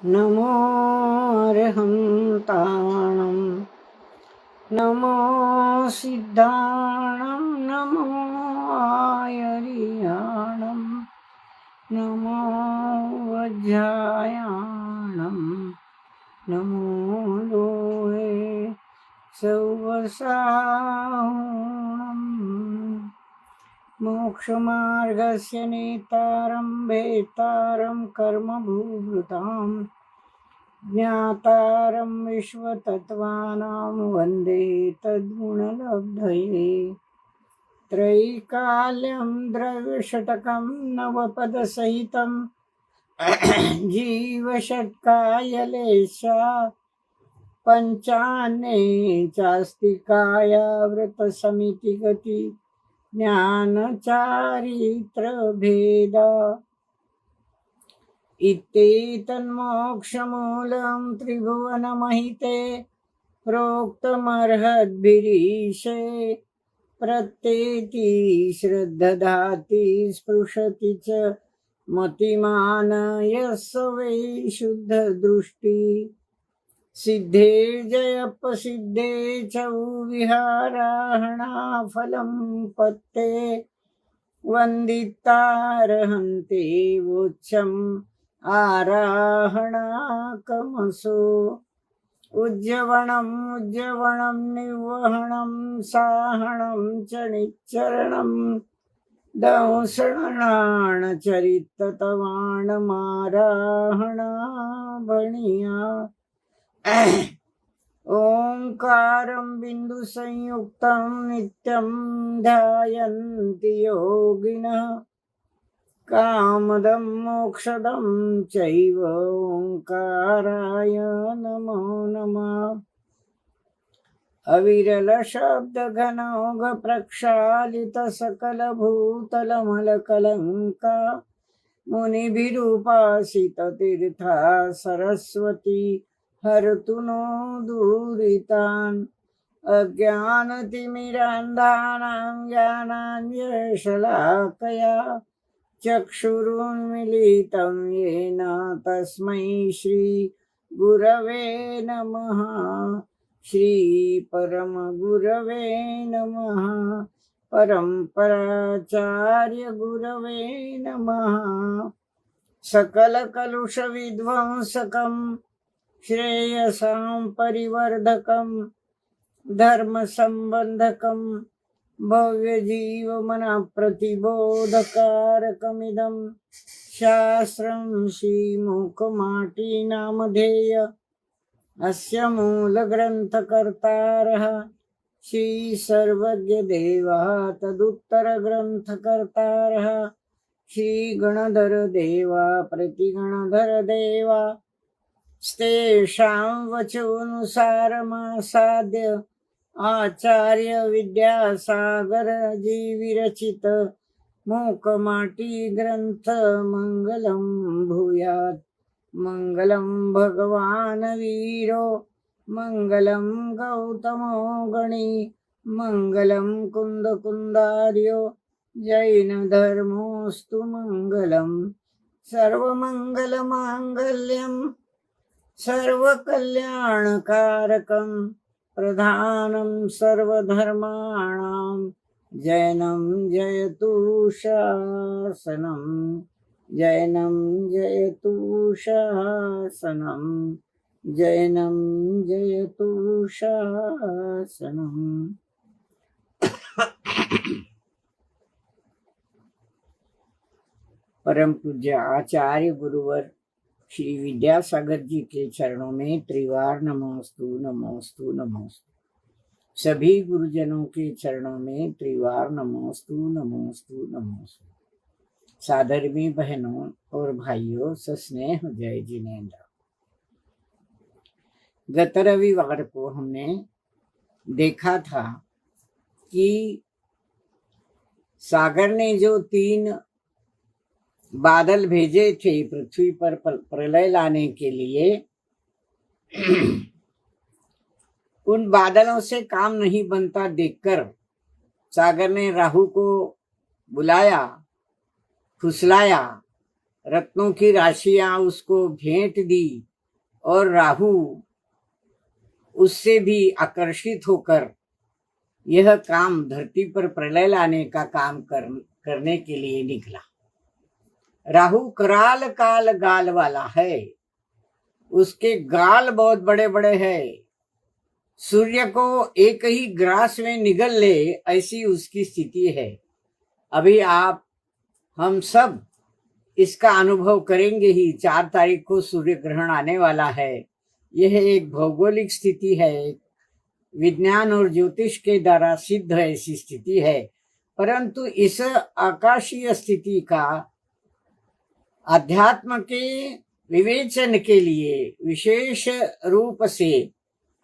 नमो अर्हन्ताणं नमो सिद्धाणं नमो आयर्याणं नमो वज्रायाणं नमो लोहे सौवसाहुणम् मोक्षमार्गस्य नेतारं भेतारं कर्मभूभृतां ज्ञातारं विश्वतत्त्वानां वन्दे तद्गुणलब्धये त्रैकाल्यं द्रव्यषटकं नवपदसहितं जीवषट्कायलेशा पञ्चान्ने चास्तिकायावृतसमितिगति ज्ञानचारित्रभेदा इत्येतन्मोक्षमूलं त्रिभुवनमहिते प्रोक्तमर्हद्भिरीशे प्रत्येति श्रद्धधाति स्पृशति च मतिमान यस्य वै शुद्धदृष्टि सिद्धेर्जयप्रसिद्धे च विहाराहणाफलं पत्ते वन्दितार्हन्ते वोच्छम् आराहणाकमसो उज्जवणम् निर्वहणं साहणं च निच्चरणं दंसणाणचरिततवाणमाराहणाभणिया ओंकारं बिन्दुसंयुक्तं नित्यं ध्यायन्ति योगिनः कामदं मोक्षदं चैव ओंकाराय नमो नमः अविरलशब्दघनौघ प्रक्षालित सकलभूतलमलकलङ्का मुनिभिरुपासित तीर्था सरस्वती हरतु नो दूरितान् अज्ञानतिमिरान्धानां ज्ञानाञ्जनशलाकया चक्षुरुन्मीलितं येन तस्मै श्रीगुरवे नमः श्रीपरमगुरवे नमः परम्पराचार्यगुरवे नमः सकलकलुषविध्वंसकं श्रेयसां परिवर्धकं धर्मसम्बन्धकं भव्यजीवमनप्रतिबोधकारकमिदं शास्त्रं श्रीमुखमाटीनामधेय अस्य मूलग्रन्थकर्तारः श्रीसर्वज्ञदेवः तदुत्तरग्रन्थकर्तारः श्रीगणधरदेवा प्रतिगणधरदेवा स्तेषां वचोनुसारमासाद्य आचार्य विद्यासागर जी विरचित मूकमाटी ग्रंथ मंगलम भूयात् मंगलम भगवान वीरो मंगलम गौतमो गणी मंगलम कुंद कुंदार्यो जैन धर्मोस्तु मंगलम सर्वमंगल मांगल्यम सर्वकल्याणकारकं प्रधानं सर्वधर्माणां जैनं जयतु शासनं जैनं जयतु शासनं जैनं जयतु शासनं। परम पूज्य आचार्य गुरुवर श्री विद्यासागर जी के चरणों में त्रिवार नमोस्तु नमोस्तु नमोस्तु। सभी गुरुजनों के चरणों में त्रिवार नमोस्तु नमोस्तु नमोस्तु। सादरमी बहनों और भाइयों, सस्नेह जय जिनेन्द्र। गत रविवार को हमने देखा था कि सागर ने जो 3 बादल भेजे थे पृथ्वी पर प्रलय लाने के लिए, उन बादलों से काम नहीं बनता देखकर सागर ने राहु को बुलाया, फुसलाया, रत्नों की राशियां उसको भेंट दी और राहु उससे भी आकर्षित होकर यह काम धरती पर प्रलय लाने का काम करने के लिए निकला। राहु कराल काल गाल वाला है, उसके गाल बहुत बड़े बड़े हैं, सूर्य को एक ही ग्रास में निगल ले ऐसी उसकी स्थिति है। अभी हम सब इसका अनुभव करेंगे ही। 4 तारीख को सूर्य ग्रहण आने वाला है। यह एक भौगोलिक स्थिति है, विज्ञान और ज्योतिष के द्वारा सिद्ध ऐसी स्थिति है। परंतु इस आकाशीय स्थिति का अध्यात्म के विवेचन के लिए विशेष रूप से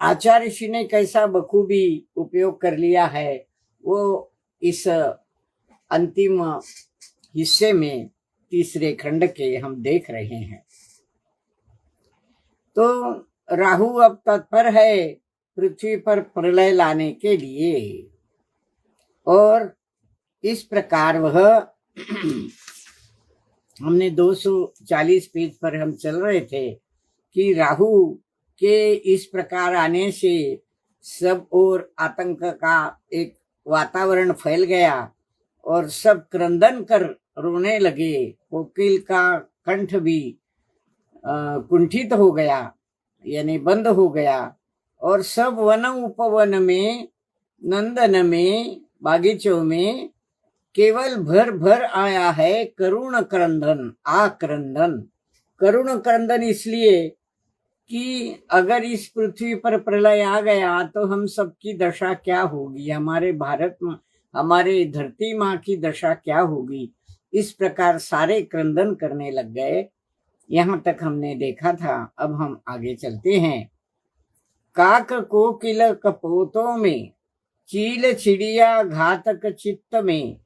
आचार्य श्री ने कैसा बखूबी उपयोग कर लिया है, वो इस अंतिम हिस्से में तीसरे खंड के हम देख रहे हैं। तो राहु अब तत्पर है पृथ्वी पर प्रलय लाने के लिए, और इस प्रकार वह हमने 240 पेज पर हम चल रहे थे कि राहु के इस प्रकार आने से सब ओर आतंक का एक वातावरण फैल गया और सब क्रंदन कर रोने लगे। कोकिल का कंठ भी कुंठित हो गया, यानी बंद हो गया, और सब वन उपवन में, नंदन में, बागीचों में केवल भर भर आया है करुण क्रंदन, आक्रंदन। करुण क्रंदन इसलिए कि अगर इस पृथ्वी पर प्रलय आ गया तो हम सबकी दशा क्या होगी, हमारे भारत में, हमारे धरती माँ की दशा क्या होगी। इस प्रकार सारे क्रंदन करने लग गए। यहाँ तक हमने देखा था। अब हम आगे चलते हैं। काक कोकिल कपोतों में, चील चिड़िया घातक चित्त में,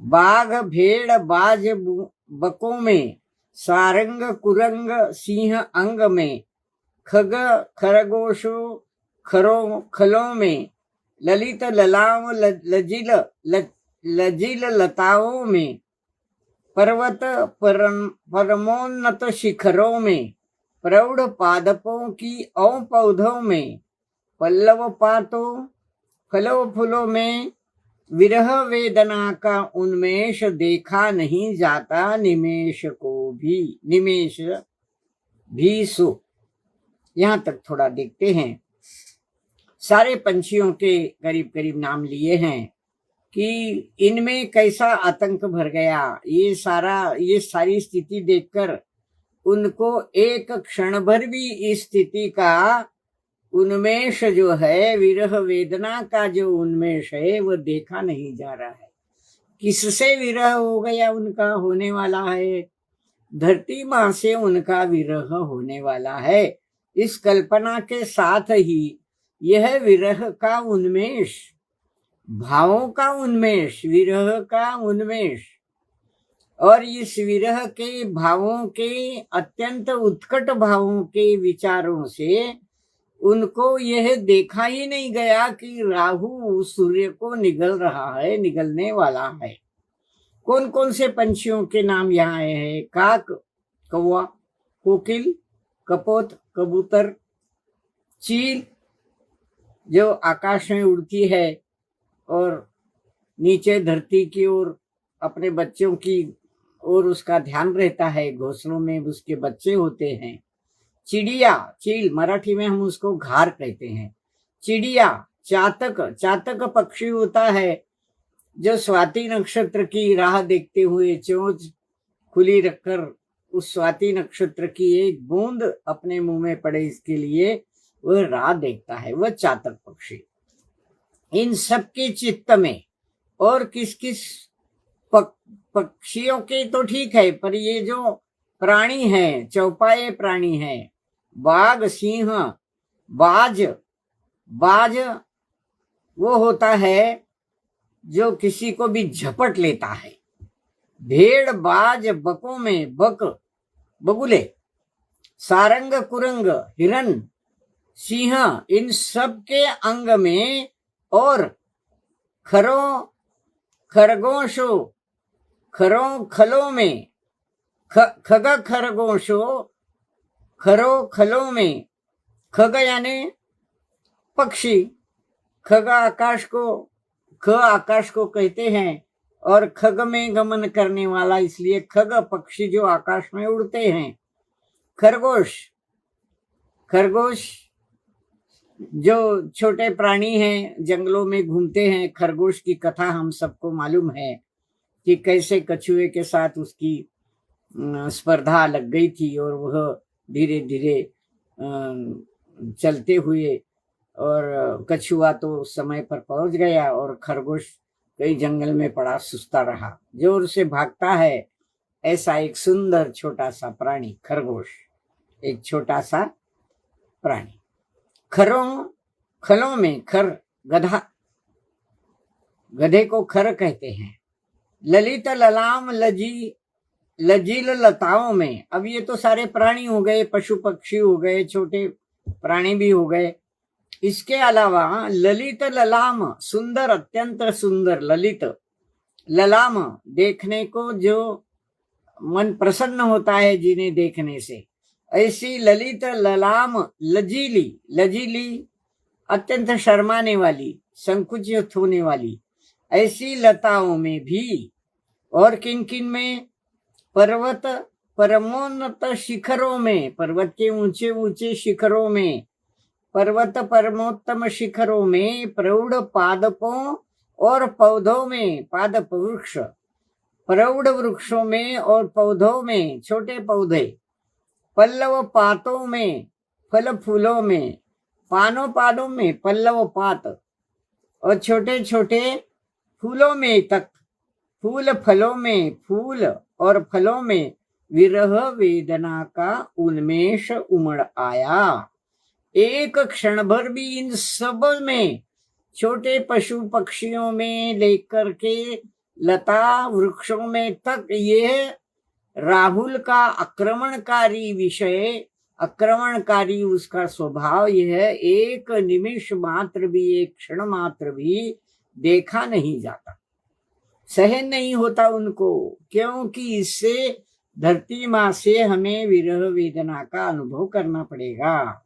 बाघ भेड़ बाज बकों में, सारंग कुरंग सिंह अंग में, खग खरगोशो खलों में, ललित ललाव लजिल लताओं में, पर्वत परमोन्नत शिखरों में, प्रौढ़ पादपों की औपौधों में, पल्लव पातों फलों फूलों में, विरह वेदना का उन्मेष देखा नहीं जाता निमेष भी सो। यहाँ तक थोड़ा देखते हैं। सारे पंछियों के करीब करीब नाम लिए हैं कि इनमें कैसा आतंक भर गया। ये सारी स्थिति देखकर उनको एक क्षण भर भी इस स्थिति का उन्मेष जो है, विरह वेदना का जो उन्मेष है, वो देखा नहीं जा रहा है। किससे विरह हो गया उनका होने वाला है? धरती माँ से उनका विरह होने वाला है। इस कल्पना के साथ ही यह विरह का उन्मेष, भावों का उन्मेष, विरह का उन्मेष, और इस विरह के भावों के, अत्यंत उत्कट भावों के विचारों से उनको यह देखा ही नहीं गया कि राहु सूर्य को निगल रहा है, निगलने वाला है। कौन कौन से पंछियों के नाम यहाँ आए हैं? काक कौवा, कोकिल, कपोत कबूतर, चील जो आकाश में उड़ती है और नीचे धरती की ओर अपने बच्चों की ओर उसका ध्यान रहता है, घोंसलों में उसके बच्चे होते हैं। चिड़िया, चील मराठी में हम उसको घार कहते हैं। चिड़िया, चातक पक्षी होता है जो स्वाति नक्षत्र की राह देखते हुए चोंच खुली रखकर उस स्वाति नक्षत्र की एक बूंद अपने मुंह में पड़े इसके लिए वह राह देखता है, वह चातक पक्षी। इन सब के चित्त में और किस किस पक्षियों के तो ठीक है, पर ये जो प्राणी है, चौपाए प्राणी है, बाघ, सिंह, बाज वो होता है जो किसी को भी झपट लेता है। भेड़ बाज बकों में बगुले, सारंग कुरंग हिरन, सिंह, इन सब के अंग में, और खरों खलों में, खग खरगोशों खरो खलों में, खग यानी पक्षी, खग आकाश को, ख आकाश को कहते हैं, और खग में गमन करने वाला, इसलिए खग पक्षी जो आकाश में उड़ते हैं। खरगोश, खरगोश जो छोटे प्राणी हैं, जंगलों में घूमते हैं। खरगोश की कथा हम सबको मालूम है कि कैसे कछुए के साथ उसकी स्पर्धा लग गई थी और वह धीरे धीरे चलते हुए, और कछुआ तो समय पर पहुंच गया और खरगोश कई जंगल में पड़ा सुस्ता रहा। जोर से भागता है ऐसा एक सुंदर छोटा सा प्राणी खरगोश, एक छोटा सा प्राणी। खरों खलों में, खर गधा, गधे को खर कहते हैं। ललित ललाम लजील लताओं में, अब ये तो सारे प्राणी हो गए, पशु पक्षी हो गए, छोटे प्राणी भी हो गए। इसके अलावा ललित ललाम, सुंदर, अत्यंत सुंदर, ललित ललाम, देखने को जो मन प्रसन्न होता है जिन्हें देखने से, ऐसी ललित ललाम लजीली, लजीली अत्यंत शर्माने वाली, संकुचित होने वाली, ऐसी लताओं में भी, और किन किन में, पर्वत परमोन्नत शिखरों में, पर्वत के ऊंचे ऊंचे शिखरों में, पर्वत परमोत्तम शिखरों में, प्रौढ़ पादपों और पौधों में, पादप वृक्ष, प्रौढ़ वृक्षों में और पौधों में, छोटे पौधे, पल्लव पातों में, फल फूलों में, पानों पादों में, पल्लव पात, और छोटे छोटे फूलों में तक, फूल फलों में, फूल और फलों में विरह वेदना का उन्मेष उमड़ आया। एक क्षण भर भी इन सब में, छोटे पशु पक्षियों में लेकर के लता वृक्षों में तक, ये राहुल का आक्रमणकारी विषय, आक्रमणकारी उसका स्वभाव, यह एक निमिष मात्र भी, एक क्षण मात्र भी देखा नहीं जाता, सहन नहीं होता उनको, क्योंकि इससे धरती माँ से हमें विरह वेदना का अनुभव करना पड़ेगा।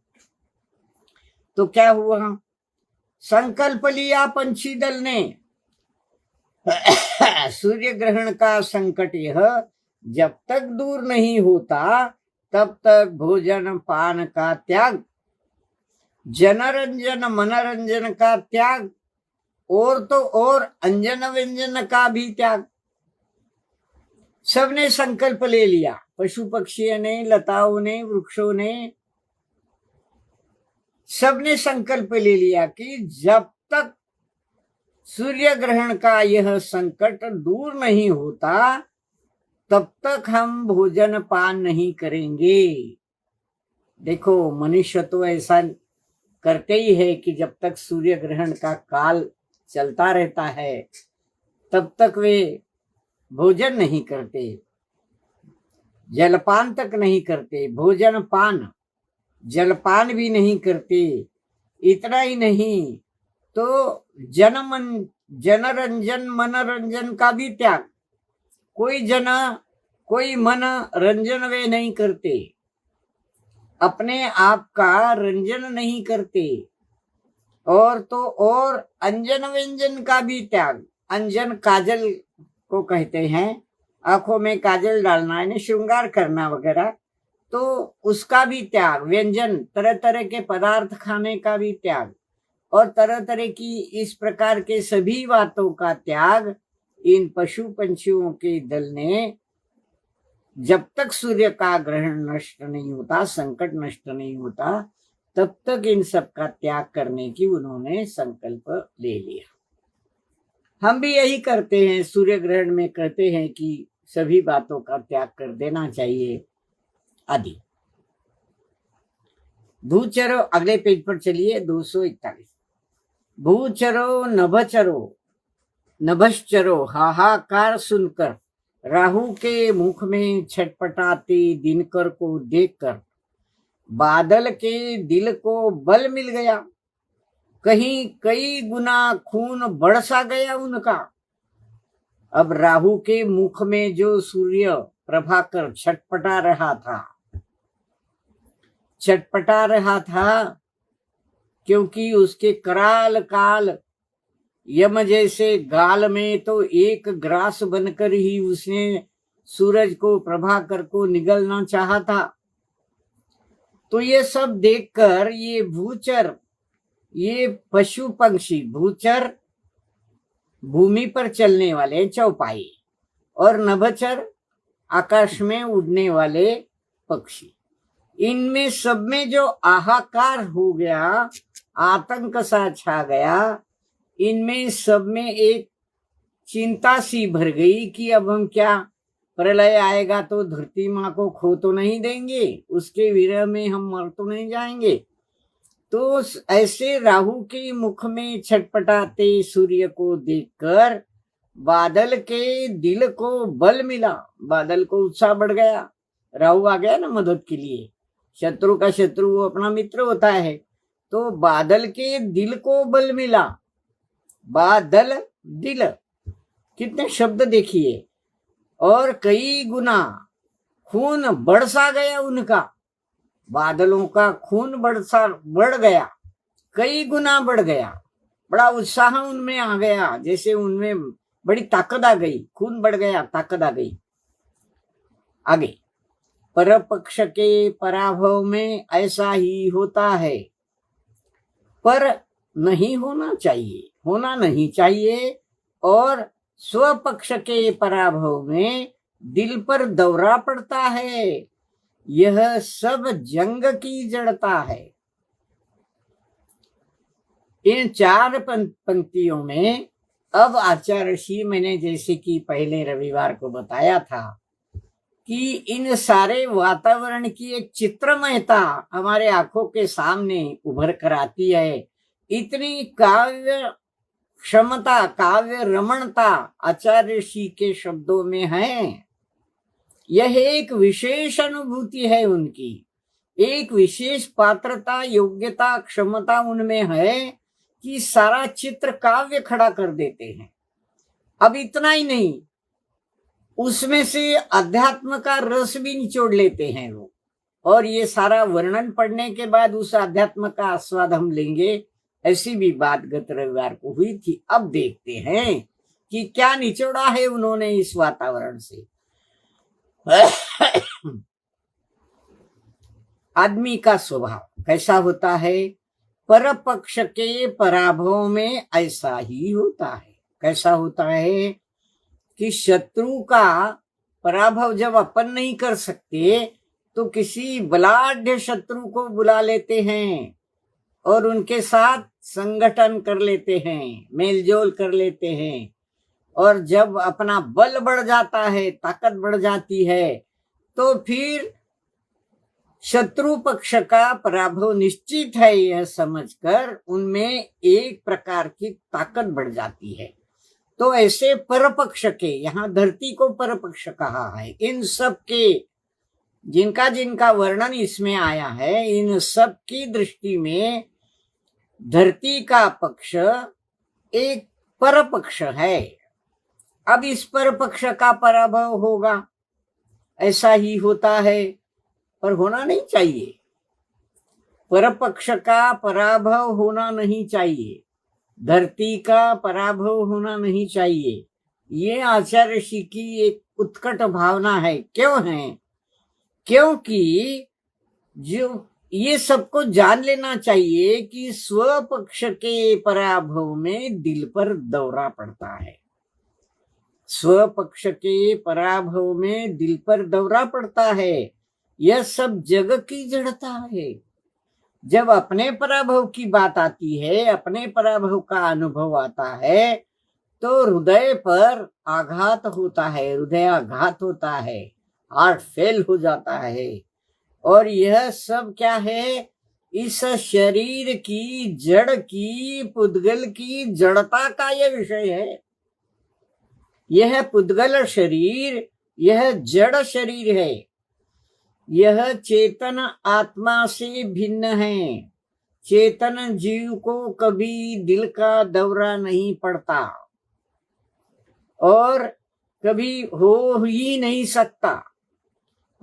तो क्या हुआ, संकल्प लिया पंछी दल ने, सूर्य ग्रहण का संकट यह जब तक दूर नहीं होता तब तक भोजन पान का त्याग, जनरंजन मनोरंजन का त्याग, और तो और अंजन व्यंजन का भी त्याग। सबने संकल्प ले लिया, पशु पक्षियों ने, लताओं ने, वृक्षों ने, सबने संकल्प ले लिया कि जब तक सूर्य ग्रहण का यह संकट दूर नहीं होता तब तक हम भोजन पान नहीं करेंगे। देखो, मनुष्य तो ऐसा करते ही है कि जब तक सूर्य ग्रहण का काल चलता रहता है तब तक वे भोजन नहीं करते, जलपान तक नहीं करते, भोजन पान जलपान भी नहीं करते। इतना ही नहीं तो जनरंजन मनोरंजन का भी त्याग, कोई मनोरंजन वे नहीं करते, अपने आप का रंजन नहीं करते, और तो और अंजन व्यंजन का भी त्याग। अंजन काजल को कहते हैं, आंखों में काजल डालना यानी श्रृंगार करना वगैरह, तो उसका भी त्याग, व्यंजन तरह तरह के पदार्थ खाने का भी त्याग, और तरह तरह की इस प्रकार के सभी बातों का त्याग इन पशु पंछियों के दल ने, जब तक सूर्य का ग्रहण नष्ट नहीं होता, संकट नष्ट नहीं होता, तब तक इन सब का त्याग करने की उन्होंने संकल्प ले लिया। हम भी यही करते हैं, सूर्य ग्रहण में कहते हैं कि सभी बातों का त्याग कर देना चाहिए आदि। भूचरो, अगले पेज पर चलिए, 241। भूचरो नभश्चरो, हाहाकार सुनकर, राहु के मुख में छटपटाते दिनकर को देखकर बादल के दिल को बल मिल गया, कहीं कई गुना खून बढ़ सा गया उनका। अब राहु के मुख में जो सूर्य प्रभाकर छटपटा रहा था, छटपटा रहा था, क्योंकि उसके कराल काल यम जैसे गाल में तो एक ग्रास बनकर ही उसने सूरज को, प्रभाकर को निगलना चाहा था। तो ये सब देखकर ये भूचर, ये पशु पक्षी, भूचर भूमि पर चलने वाले चौपाई, और नभचर आकाश में उड़ने वाले पक्षी, इनमें सब में जो हाहाकार हो गया, आतंक सा छा गया, इनमें सब में एक चिंता सी भर गई कि अब हम क्या, प्रलय आएगा तो धरती माँ को खो तो नहीं देंगे, उसके विरह में हम मर तो नहीं जाएंगे। तो ऐसे राहु के मुख में छटपटाते सूर्य को देखकर बादल के दिल को बल मिला, बादल को उत्साह बढ़ गया। राहु आ गया ना मदद के लिए, शत्रु का शत्रु वो अपना मित्र होता है। तो बादल के दिल को बल मिला, बादल दिल, कितने शब्द देखिए, और कई गुना खून बरसा गया उनका, बादलों का खून बढ़ गया, कई गुना बढ़ गया, बड़ा उत्साह उनमें आ गया, जैसे उनमें बड़ी ताकत आ गई, खून बढ़ गया, ताकत आ गई। आगे, पर पक्ष के पराभव में ऐसा ही होता है, पर नहीं होना चाहिए, होना नहीं चाहिए। और स्वपक्ष के पराभव में दिल पर दौरा पड़ता है, यह सब जंग की जड़ता है। इन 4 पंक्तियों में अब आचार्य ऋषि, मैंने जैसे कि पहले रविवार को बताया था कि इन सारे वातावरण की एक चित्रमयता हमारे आंखों के सामने उभर कर आती है। इतनी काव्य क्षमता, काव्य रमणता आचार्य ऋषि के शब्दों में है। यह एक विशेष अनुभूति है उनकी, एक विशेष पात्रता, योग्यता, क्षमता उनमें है कि सारा चित्र काव्य खड़ा कर देते हैं। अब इतना ही नहीं, उसमें से अध्यात्म का रस भी निचोड़ लेते हैं वो, और ये सारा वर्णन पढ़ने के बाद उस अध्यात्म का आस्वाद हम लेंगे, ऐसी भी बात गत रविवार को हुई थी। अब देखते हैं कि क्या निचोड़ा है उन्होंने इस वातावरण से। आदमी का स्वभाव कैसा होता है, पर पक्ष के पराभव में ऐसा ही होता है। कैसा होता है कि शत्रु का पराभव जब अपन नहीं कर सकते तो किसी बलाढ्य शत्रु को बुला लेते हैं और उनके साथ संगठन कर लेते हैं, मेलजोल कर लेते हैं, और जब अपना बल बढ़ जाता है, ताकत बढ़ जाती है, तो फिर शत्रु पक्ष का पराभव निश्चित है, यह समझकर उनमें एक प्रकार की ताकत बढ़ जाती है। तो ऐसे परपक्ष के, यहाँ धरती को परपक्ष कहा है, इन सब के जिनका जिनका वर्णन इसमें आया है, इन सब की दृष्टि में धरती का पक्ष एक परपक्ष है। अब इस परपक्ष का पराभव होगा, ऐसा ही होता है, पर होना नहीं चाहिए। परपक्ष का पराभव होना नहीं चाहिए, धरती का पराभव होना नहीं चाहिए। ये आचार्य ऋषि की एक उत्कट भावना है। क्यों है? क्योंकि जो ये सबको जान लेना चाहिए कि स्वपक्ष के पराभव में दिल पर दौरा पड़ता है। स्वपक्ष के पराभव में दिल पर दौरा पड़ता है, यह सब जग की जड़ता है। जब अपने पराभव की बात आती है, अपने पराभव का अनुभव आता है, तो हृदय पर आघात होता है, हृदयाघात होता है, हार्ट फेल हो जाता है। और यह सब क्या है? इस शरीर की जड़ की, पुद्गल की जड़ता का यह विषय है। यह पुद्गल शरीर, यह जड़ शरीर है, यह चेतन आत्मा से भिन्न है। चेतन जीव को कभी दिल का दौरा नहीं पड़ता और कभी हो ही नहीं सकता,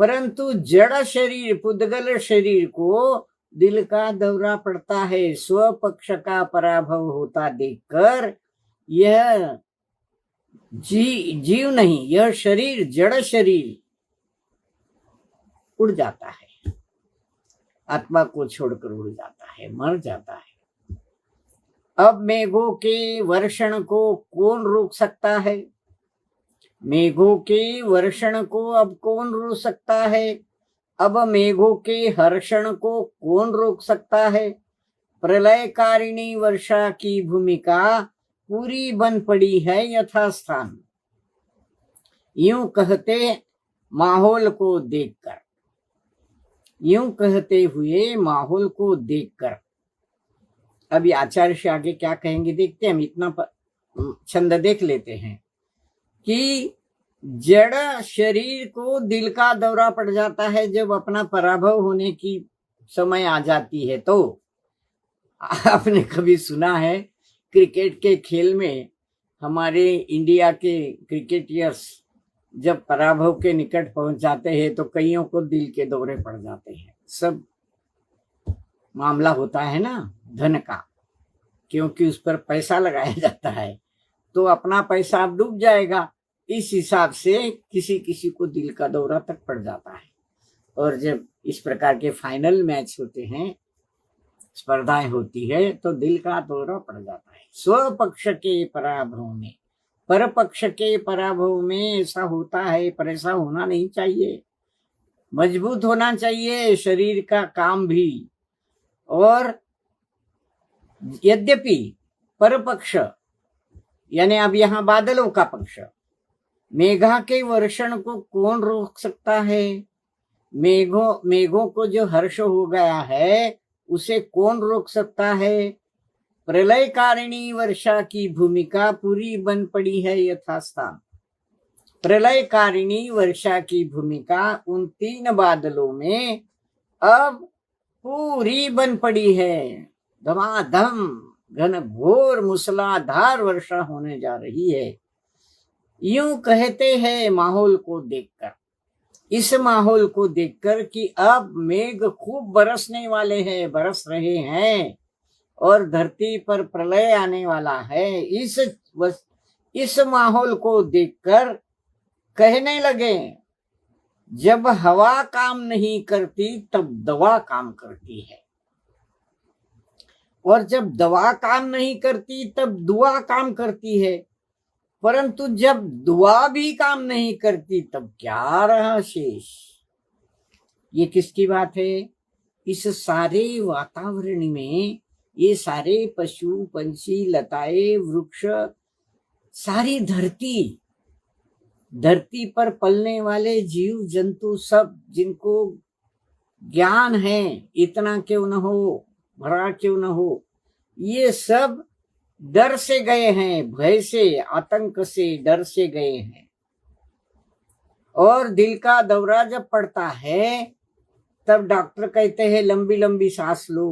परंतु जड़ शरीर पुद्गल शरीर को दिल का दौरा पड़ता है, स्वपक्ष का पराभव होता देखकर यह जीव नहीं, यह शरीर जड़ शरीर उड़ जाता है, आत्मा को छोड़कर उड़ जाता है, मर जाता है। अब मेघों के वर्षण को कौन रोक सकता है? मेघों के वर्षण को अब कौन रोक सकता है? अब मेघों के हर्षण को कौन रोक सकता है? प्रलयकारिणी वर्षा की भूमिका पूरी बन पड़ी है यथास्थान। यूं कहते माहौल को देखकर, यूं कहते हुए माहौल को देखकर, अभी आचार्य से आगे क्या कहेंगे देखते हैं। हम इतना छंद देख लेते हैं कि जड़ शरीर को दिल का दौरा पड़ जाता है जब अपना पराभव होने की समय आ जाती है। तो आपने कभी सुना है क्रिकेट के खेल में हमारे इंडिया के क्रिकेटर्स जब पराभव के निकट पहुंच जाते हैं तो कईयों को दिल के दौरे पड़ जाते हैं। सब मामला होता है ना धन का, क्योंकि उस पर पैसा लगाया जाता है, तो अपना पैसा अब डूब जाएगा। इस हिसाब से किसी किसी को दिल का दौरा तक पड़ जाता है। और जब इस प्रकार के फाइनल मैच होते हैं, स्पर्धाएं होती है, तो दिल का दौरा पड़ जाता है। स्वपक्ष के पराभव में, परपक्ष के पराभव में ऐसा होता है, पर ऐसा होना नहीं चाहिए। मजबूत होना चाहिए शरीर का काम भी। और यद्यपि परपक्ष यानी अब यहाँ बादलों का पक्ष, मेघा के वर्षण को कौन रोक सकता है? मेघों को जो हर्ष हो गया है उसे कौन रोक सकता है? प्रलयकारिणी वर्षा की भूमिका पूरी बन पड़ी है यथास्थान। प्रलयकारिणी वर्षा की भूमिका उन 3 बादलों में अब पूरी बन पड़ी है। धमाधम घनघोर मूसलाधार वर्षा होने जा रही है। यूं कहते हैं माहौल को देखकर, इस माहौल को देखकर कि अब मेघ खूब बरसने वाले हैं, बरस रहे हैं और धरती पर प्रलय आने वाला है। इस माहौल को देखकर कहने लगे, जब हवा काम नहीं करती तब दवा काम करती है, और जब दवा काम नहीं करती तब दुआ काम करती है। परंतु जब दुआ भी काम नहीं करती तब क्या रहा शेष? ये किसकी बात है? इस सारे वातावरण में ये सारे पशु पंछी लताएं वृक्ष, सारी धरती पर पलने वाले जीव जंतु सब, जिनको ज्ञान है इतना क्यों न हो, भरा क्यों न हो, ये सब डर से गए हैं, भय से, आतंक से, डर से गए हैं। और दिल का दौरा जब पड़ता है तब डॉक्टर कहते हैं लंबी लंबी सांस लो,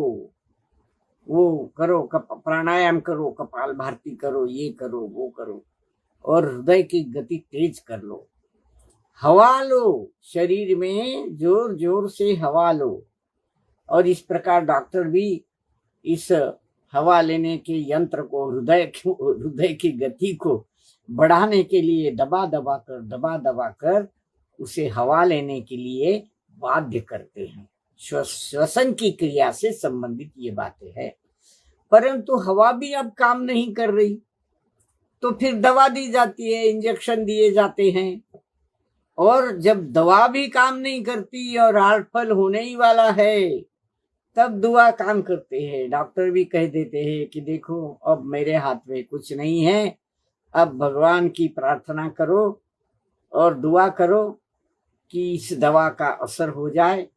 वो करो, प्राणायाम करो, कपाल भारती करो, ये करो, वो करो, और हृदय की गति तेज कर लो, हवा लो, शरीर में जोर जोर से हवा लो। और इस प्रकार डॉक्टर भी इस हवा लेने के यंत्र को, हृदय की गति को बढ़ाने के लिए दबा दबा कर उसे हवा लेने के लिए बाध्य करते हैं। श्वसन की क्रिया से संबंधित ये बातें हैं। परंतु हवा भी अब काम नहीं कर रही, तो फिर दवा दी जाती है, इंजेक्शन दिए जाते हैं। और जब दवा भी काम नहीं करती और हार्टफेल होने ही वाला है, तब दुआ काम करते हैं। डॉक्टर भी कह देते हैं कि देखो अब मेरे हाथ में कुछ नहीं है, अब भगवान की प्रार्थना करो और दुआ करो कि इस दवा का असर हो जाए।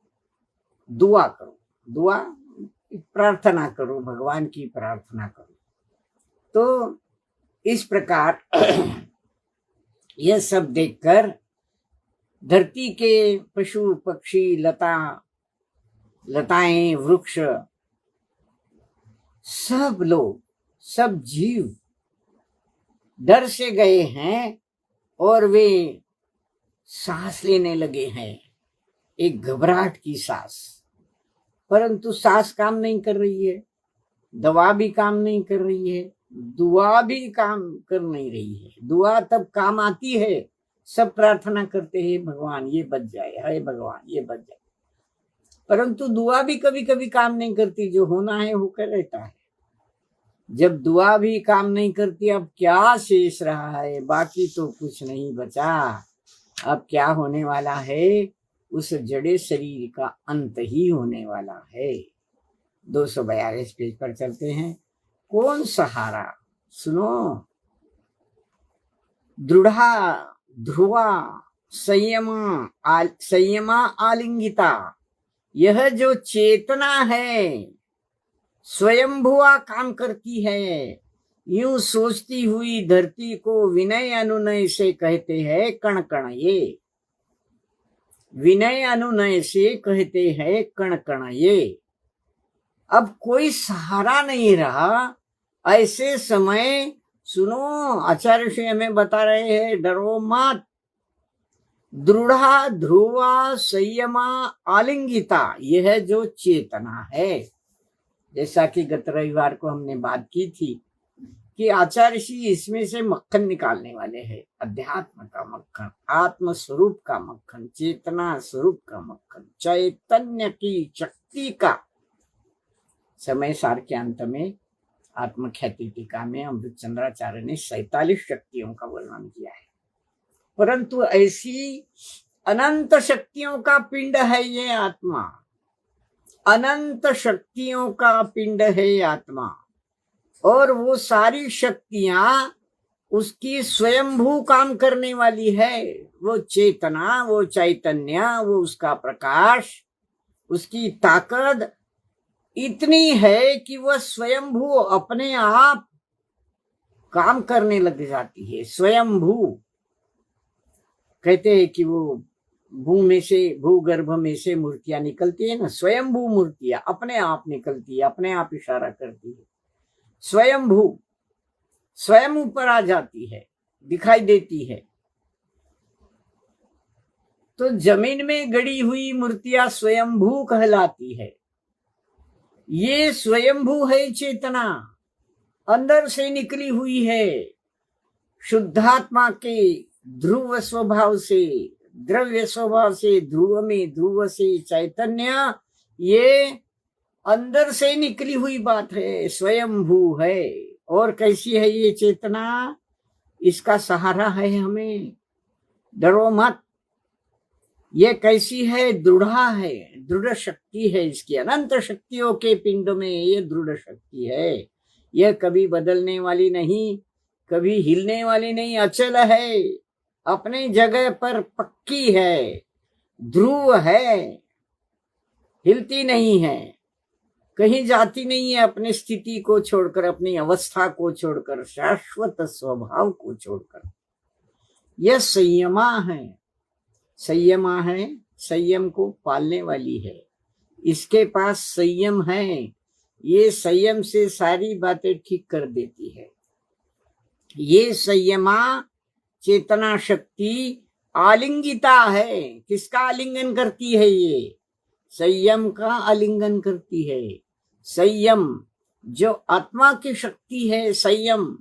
दुआ करो, दुआ प्रार्थना करो, भगवान की प्रार्थना करो। तो इस प्रकार यह सब देखकर धरती के पशु पक्षी लताएं वृक्ष, सब लोग, सब जीव डर से गए हैं और वे सांस लेने लगे हैं। एक घबराहट की सांस, परंतु सांस काम नहीं कर रही है, दवा भी काम नहीं कर रही है, दुआ भी काम कर नहीं रही है। दुआ तब काम आती है, सब प्रार्थना करते हैं भगवान ये बच जाए, हे भगवान ये बच जाए, परंतु दुआ भी कभी कभी काम नहीं करती, जो होना है होकर रहता है। जब दुआ भी काम नहीं करती, अब क्या शेष रहा है? बाकी तो कुछ नहीं बचा। अब क्या होने वाला है? उस जड़े शरीर का अंत ही होने वाला है। 242 पेज पर चलते हैं। कौन सहारा? सुनो, दृढ़ा ध्रुवा संयमा आलिंगिता, यह जो चेतना है स्वयंभुआ काम करती है। यूं सोचती हुई धरती को विनय अनुनय से कहते हैं कण कण ये, विनय अनुनय से कहते हैं कण कण ये। अब कोई सहारा नहीं रहा, ऐसे समय सुनो, आचार्य श्री हमें बता रहे हैं डरो मत। दृढ़ा ध्रुवा संयमा आलिंगिता, यह जो चेतना है, जैसा कि गत रविवार को हमने बात की थी कि आचार्य श्री इसमें से मक्खन निकालने वाले हैं। अध्यात्म का मक्खन, आत्म स्वरूप का मक्खन, चेतना स्वरूप का मक्खन, चैतन्य की शक्ति का। समय सार के अंत में आत्मख्याति टीका में अमृत चंद्राचार्य ने 47 शक्तियों का वर्णन किया है, परंतु ऐसी अनंत शक्तियों का पिंड है ये आत्मा, अनंत शक्तियों का पिंड है आत्मा, और वो सारी शक्तियां उसकी स्वयंभू काम करने वाली है। वो चेतना, वो चैतन्य, वो उसका प्रकाश, उसकी ताकत इतनी है कि वह स्वयंभू अपने आप काम करने लग जाती है। स्वयंभू कहते हैं कि वो भूगर्भ में से मूर्तियां निकलती है ना, स्वयंभू मूर्तियां अपने आप निकलती है, अपने आप इशारा करती है। स्वयंभू, स्वयं ऊपर आ जाती है, दिखाई देती है। तो जमीन में गड़ी हुई मूर्तियां स्वयंभू कहलाती है। ये स्वयंभू है चेतना, अंदर से निकली हुई है। शुद्धात्मा के ध्रुव स्वभाव से, द्रव्य स्वभाव से, ध्रुव में ध्रुव से चैतन्य, ये अंदर से निकली हुई बात है, स्वयंभू है। और कैसी है ये चेतना? इसका सहारा है हमें, डरो मत। ये कैसी है? दृढ़ा है, दृढ़ शक्ति है इसकी। अनंत शक्तियों के पिंड में ये दृढ़ शक्ति है। यह कभी बदलने वाली नहीं, कभी हिलने वाली नहीं, अचल है, अपने जगह पर पक्की है, ध्रुव है, हिलती नहीं है, कहीं जाती नहीं है, अपनी स्थिति को छोड़कर, अपनी अवस्था को छोड़कर, शाश्वत स्वभाव को छोड़कर। यह संयमा है, संयमा है, संयम को पालने वाली है। इसके पास संयम है, ये संयम से सारी बातें ठीक कर देती है। ये संयमा चेतना शक्ति आलिंगिता है। किसका आलिंगन करती है? ये संयम का आलिंगन करती है। संयम जो आत्मा की शक्ति है, संयम,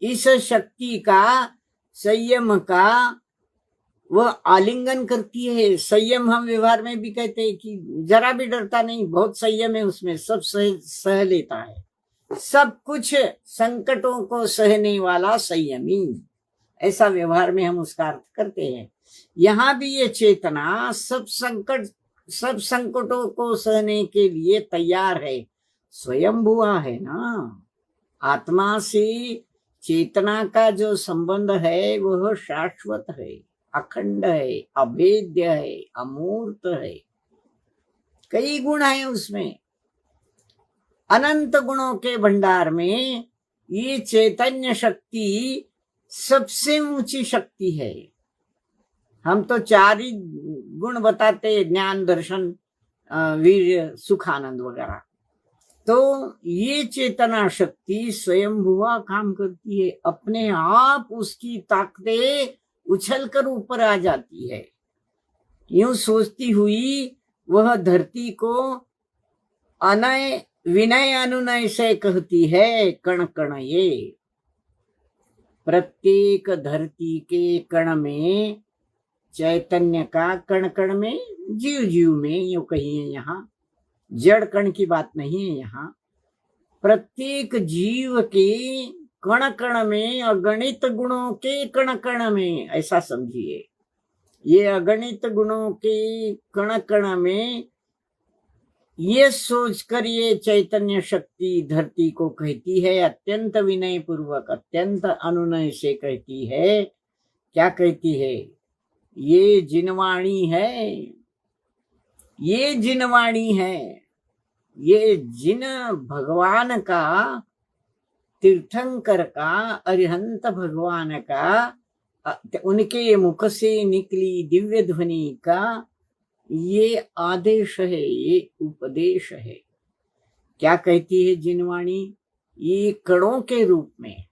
इस शक्ति का, संयम का वह आलिंगन करती है। संयम हम व्यवहार में भी कहते हैं कि जरा भी डरता नहीं, बहुत संयम है उसमें, सब सह लेता है, सब कुछ संकटों को सहने वाला संयमी, ऐसा व्यवहार में हम उसका अर्थ करते हैं। यहाँ भी ये चेतना सब संकटों को सहने के लिए तैयार है, स्वयंभुआ है ना। आत्मा से चेतना का जो संबंध है वह शाश्वत है, अखंड है, अभेद्य है, अमूर्त है। कई गुण है उसमें, अनंत गुणों के भंडार में ये चैतन्य शक्ति सबसे ऊंची शक्ति है। हम तो 4 ही गुण बताते, ज्ञान, दर्शन, वीर्य, सुख, आनंद वगैरह। तो ये चेतना शक्ति स्वयंभुआ काम करती है, अपने आप उसकी ताकतें उछल कर ऊपर आ जाती है। यूं सोचती हुई वह धरती को अनय विनय अनुनय से कहती है, कण कण ये। प्रत्येक धरती के कण में चैतन्य का, कण कण में, जीव जीव में, यूं कहिए, यहाँ जड़ कण की बात नहीं है। यहाँ प्रत्येक जीव के कण कण में, अगणित गुणों के कण कण में, ऐसा समझिए। ये अगणित गुणों के कण कण में ये सोचकर ये चैतन्य शक्ति धरती को कहती है, अत्यंत विनय पूर्वक, अत्यंत अनुनय से कहती है। क्या कहती है? ये जिनवाणी है, ये जिनवाणी है। ये जिन भगवान का, तीर्थंकर का, अरिहंत भगवान का, उनके मुख से निकली दिव्य ध्वनि का ये आदेश है, ये उपदेश है। क्या कहती है जिनवाणी? ये कणों के रूप में,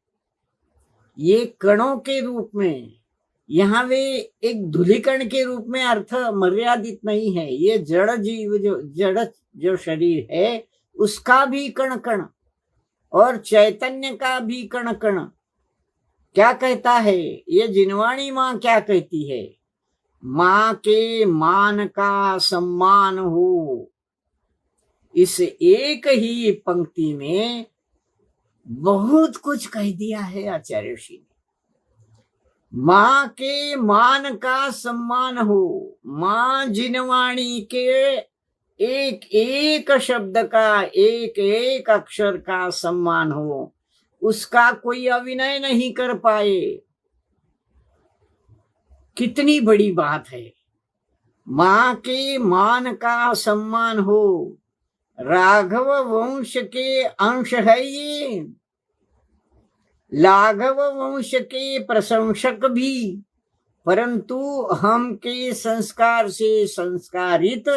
ये कणों के रूप में, यहाँ वे एक धूलिकण के रूप में अर्थ मर्यादित नहीं है। ये जड़ जीव, जो शरीर है उसका भी कण कण, और चैतन्य का भी कण कण। क्या कहता है ये जिनवाणी माँ? क्या कहती है? माँ के मान का सम्मान हो। इस एक ही पंक्ति में बहुत कुछ कह दिया है आचार्य ऋषि ने। माँ के मान का सम्मान हो। माँ जिनवाणी के एक एक शब्द का, एक एक अक्षर का सम्मान हो, उसका कोई अविनय नहीं कर पाए। कितनी बड़ी बात है। माँ के मान का सम्मान हो। राघव वंश के अंश है ये, लाघव वंश के प्रशंसक भी, परंतु हम के संस्कार से संस्कारित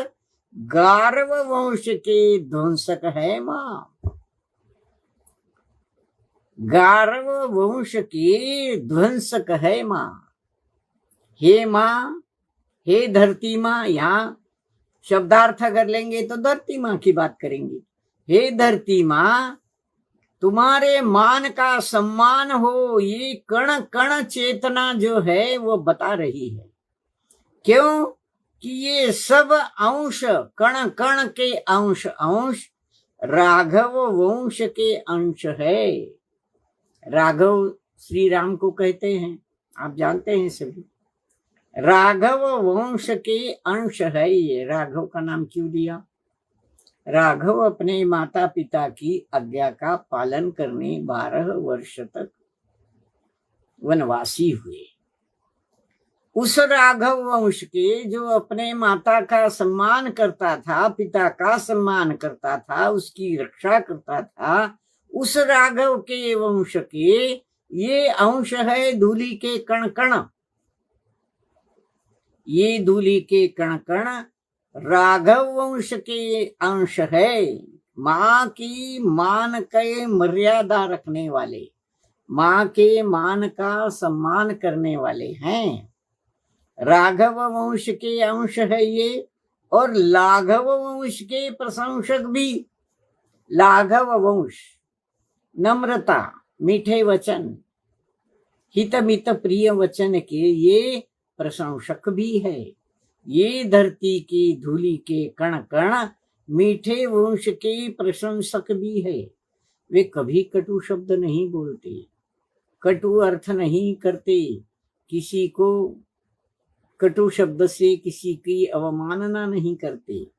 गारव वंश के ध्वंसक है माँ। गारव वंश के ध्वंसक है माँ। हे माँ, हे धरती माँ, यहाँ शब्दार्थ अगर लेंगे तो धरती माँ की बात करेंगे। हे धरती माँ, तुम्हारे मान का सम्मान हो। ये कण कण चेतना जो है वो बता रही है। क्यों? कि ये सब अंश, कण कण के अंश अंश राघव वंश के अंश है। राघव श्री राम को कहते हैं, आप जानते हैं सभी। राघव वंश के अंश है ये। राघव का नाम क्यों दिया? राघव अपने माता पिता की आज्ञा का पालन करने 12 वर्ष तक वनवासी हुए। उस राघव वंश के जो अपने माता का सम्मान करता था, पिता का सम्मान करता था, उसकी रक्षा करता था, उस राघव के वंश के ये अंश है धूलि के कण कण। ये धूलि के कण कण राघव वंश के अंश है। माँ की मान के मर्यादा रखने वाले, माँ के मान का सम्मान करने वाले हैं। राघव वंश के अंश है ये, और लाघव वंश के प्रशंसक भी। लाघव वंश नम्रता, मीठे वचन, हित मित प्रिय वचन के ये प्रशंसक भी है। ये धरती की धूलि के कण कण मीठे वंश के प्रशंसक भी है। वे कभी कटु शब्द नहीं बोलते, कटु अर्थ नहीं करते, किसी को कटु शब्द से किसी की अवमानना नहीं करते,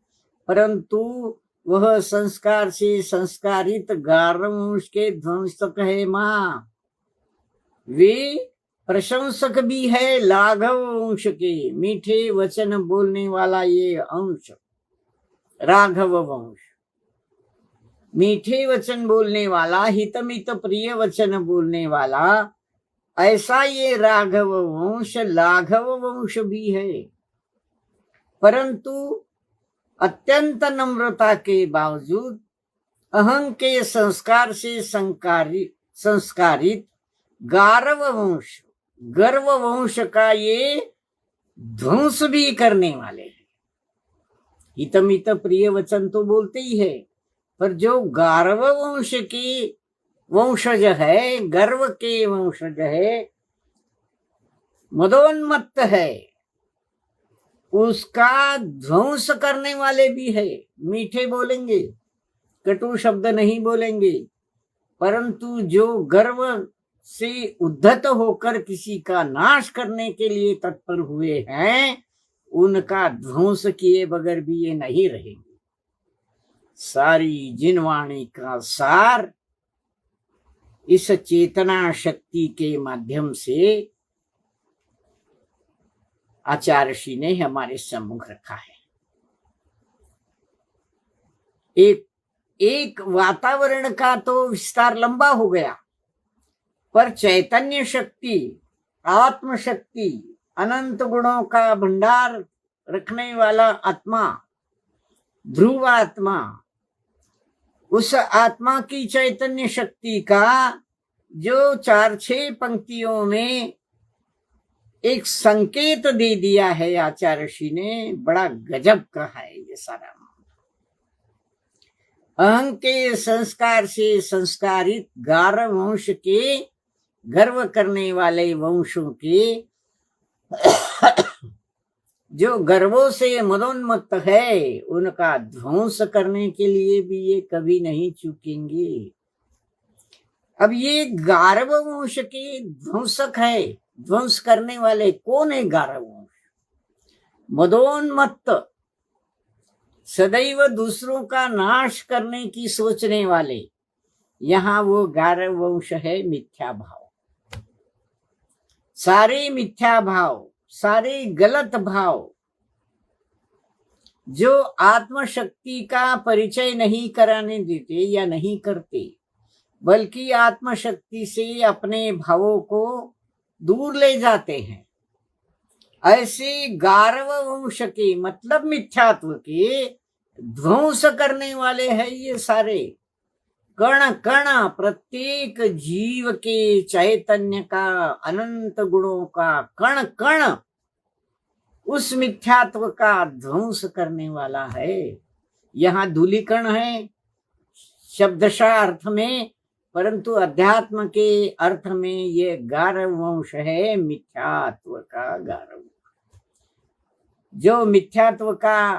परंतु वह संस्कार से संस्कारित गारव वंश के ध्वंसक है माँ। वे प्रशंसक भी है लाघव वंश के, मीठे वचन बोलने वाला ये अंश राघव वंश। मीठे वचन बोलने वाला, हितमित प्रिय वचन बोलने वाला, ऐसा ये राघव वंश लाघव वंश भी है। परंतु अत्यंत नम्रता के बावजूद अहं के संस्कार से संस्कारित गारव वंश, गर्व वंश का ये ध्वंस भी करने वाले हैं। हितमित प्रिय वचन तो बोलते ही है, पर जो गारव वंश के वंशज है, गर्व के वंशज है, मदोन्मत्त है, उसका ध्वंस करने वाले भी है। मीठे बोलेंगे, कटु शब्द नहीं बोलेंगे, परंतु जो गर्व से उद्धत होकर किसी का नाश करने के लिए तत्पर हुए हैं, उनका ध्वंस किए बगैर भी ये नहीं रहेंगे। सारी जिनवाणी का सार इस चेतना शक्ति के माध्यम से आचार्य श्री ने हमारे सम्मुख रखा है। एक वातावरण का तो विस्तार लंबा हो गया, पर चैतन्य शक्ति, आत्म शक्ति, अनंत गुणों का भंडार रखने वाला आत्मा, ध्रुव आत्मा, उस आत्मा की चैतन्य शक्ति का जो 4-6 पंक्तियों में एक संकेत दे दिया है आचार्य श्री ने, बड़ा गजब कहा है ये सारा। अहं के संस्कार से संस्कारित गारव वंश के, गर्व करने वाले वंशों के, जो गर्वों से मदोन्मत्त है, उनका ध्वंस करने के लिए भी ये कभी नहीं चूकेंगे। अब ये गारव वंश के ध्वंसक है, ध्वंस करने वाले कौन है? गारव वंश, मदोन्मत्त, सदैव दूसरों का नाश करने की सोचने वाले। यहां वो गारव वंश है मिथ्या भाव। सारे मिथ्या भाव, सारे गलत भाव जो आत्मशक्ति का परिचय नहीं कराने देते या नहीं करते, बल्कि आत्मशक्ति से अपने भावों को दूर ले जाते हैं, ऐसे गारव वंश के, मतलब मिथ्यात्व के ध्वंस करने वाले हैं ये सारे। कण कण, प्रत्येक जीव के चैतन्य का, अनंत गुणों का कण कण उस मिथ्यात्व का ध्वंस करने वाला है। यहाँ धूलिकण है शब्दशः अर्थ में, परंतु अध्यात्म के अर्थ में ये गारव वंश है, मिथ्यात्व का गारव। जो मिथ्यात्व का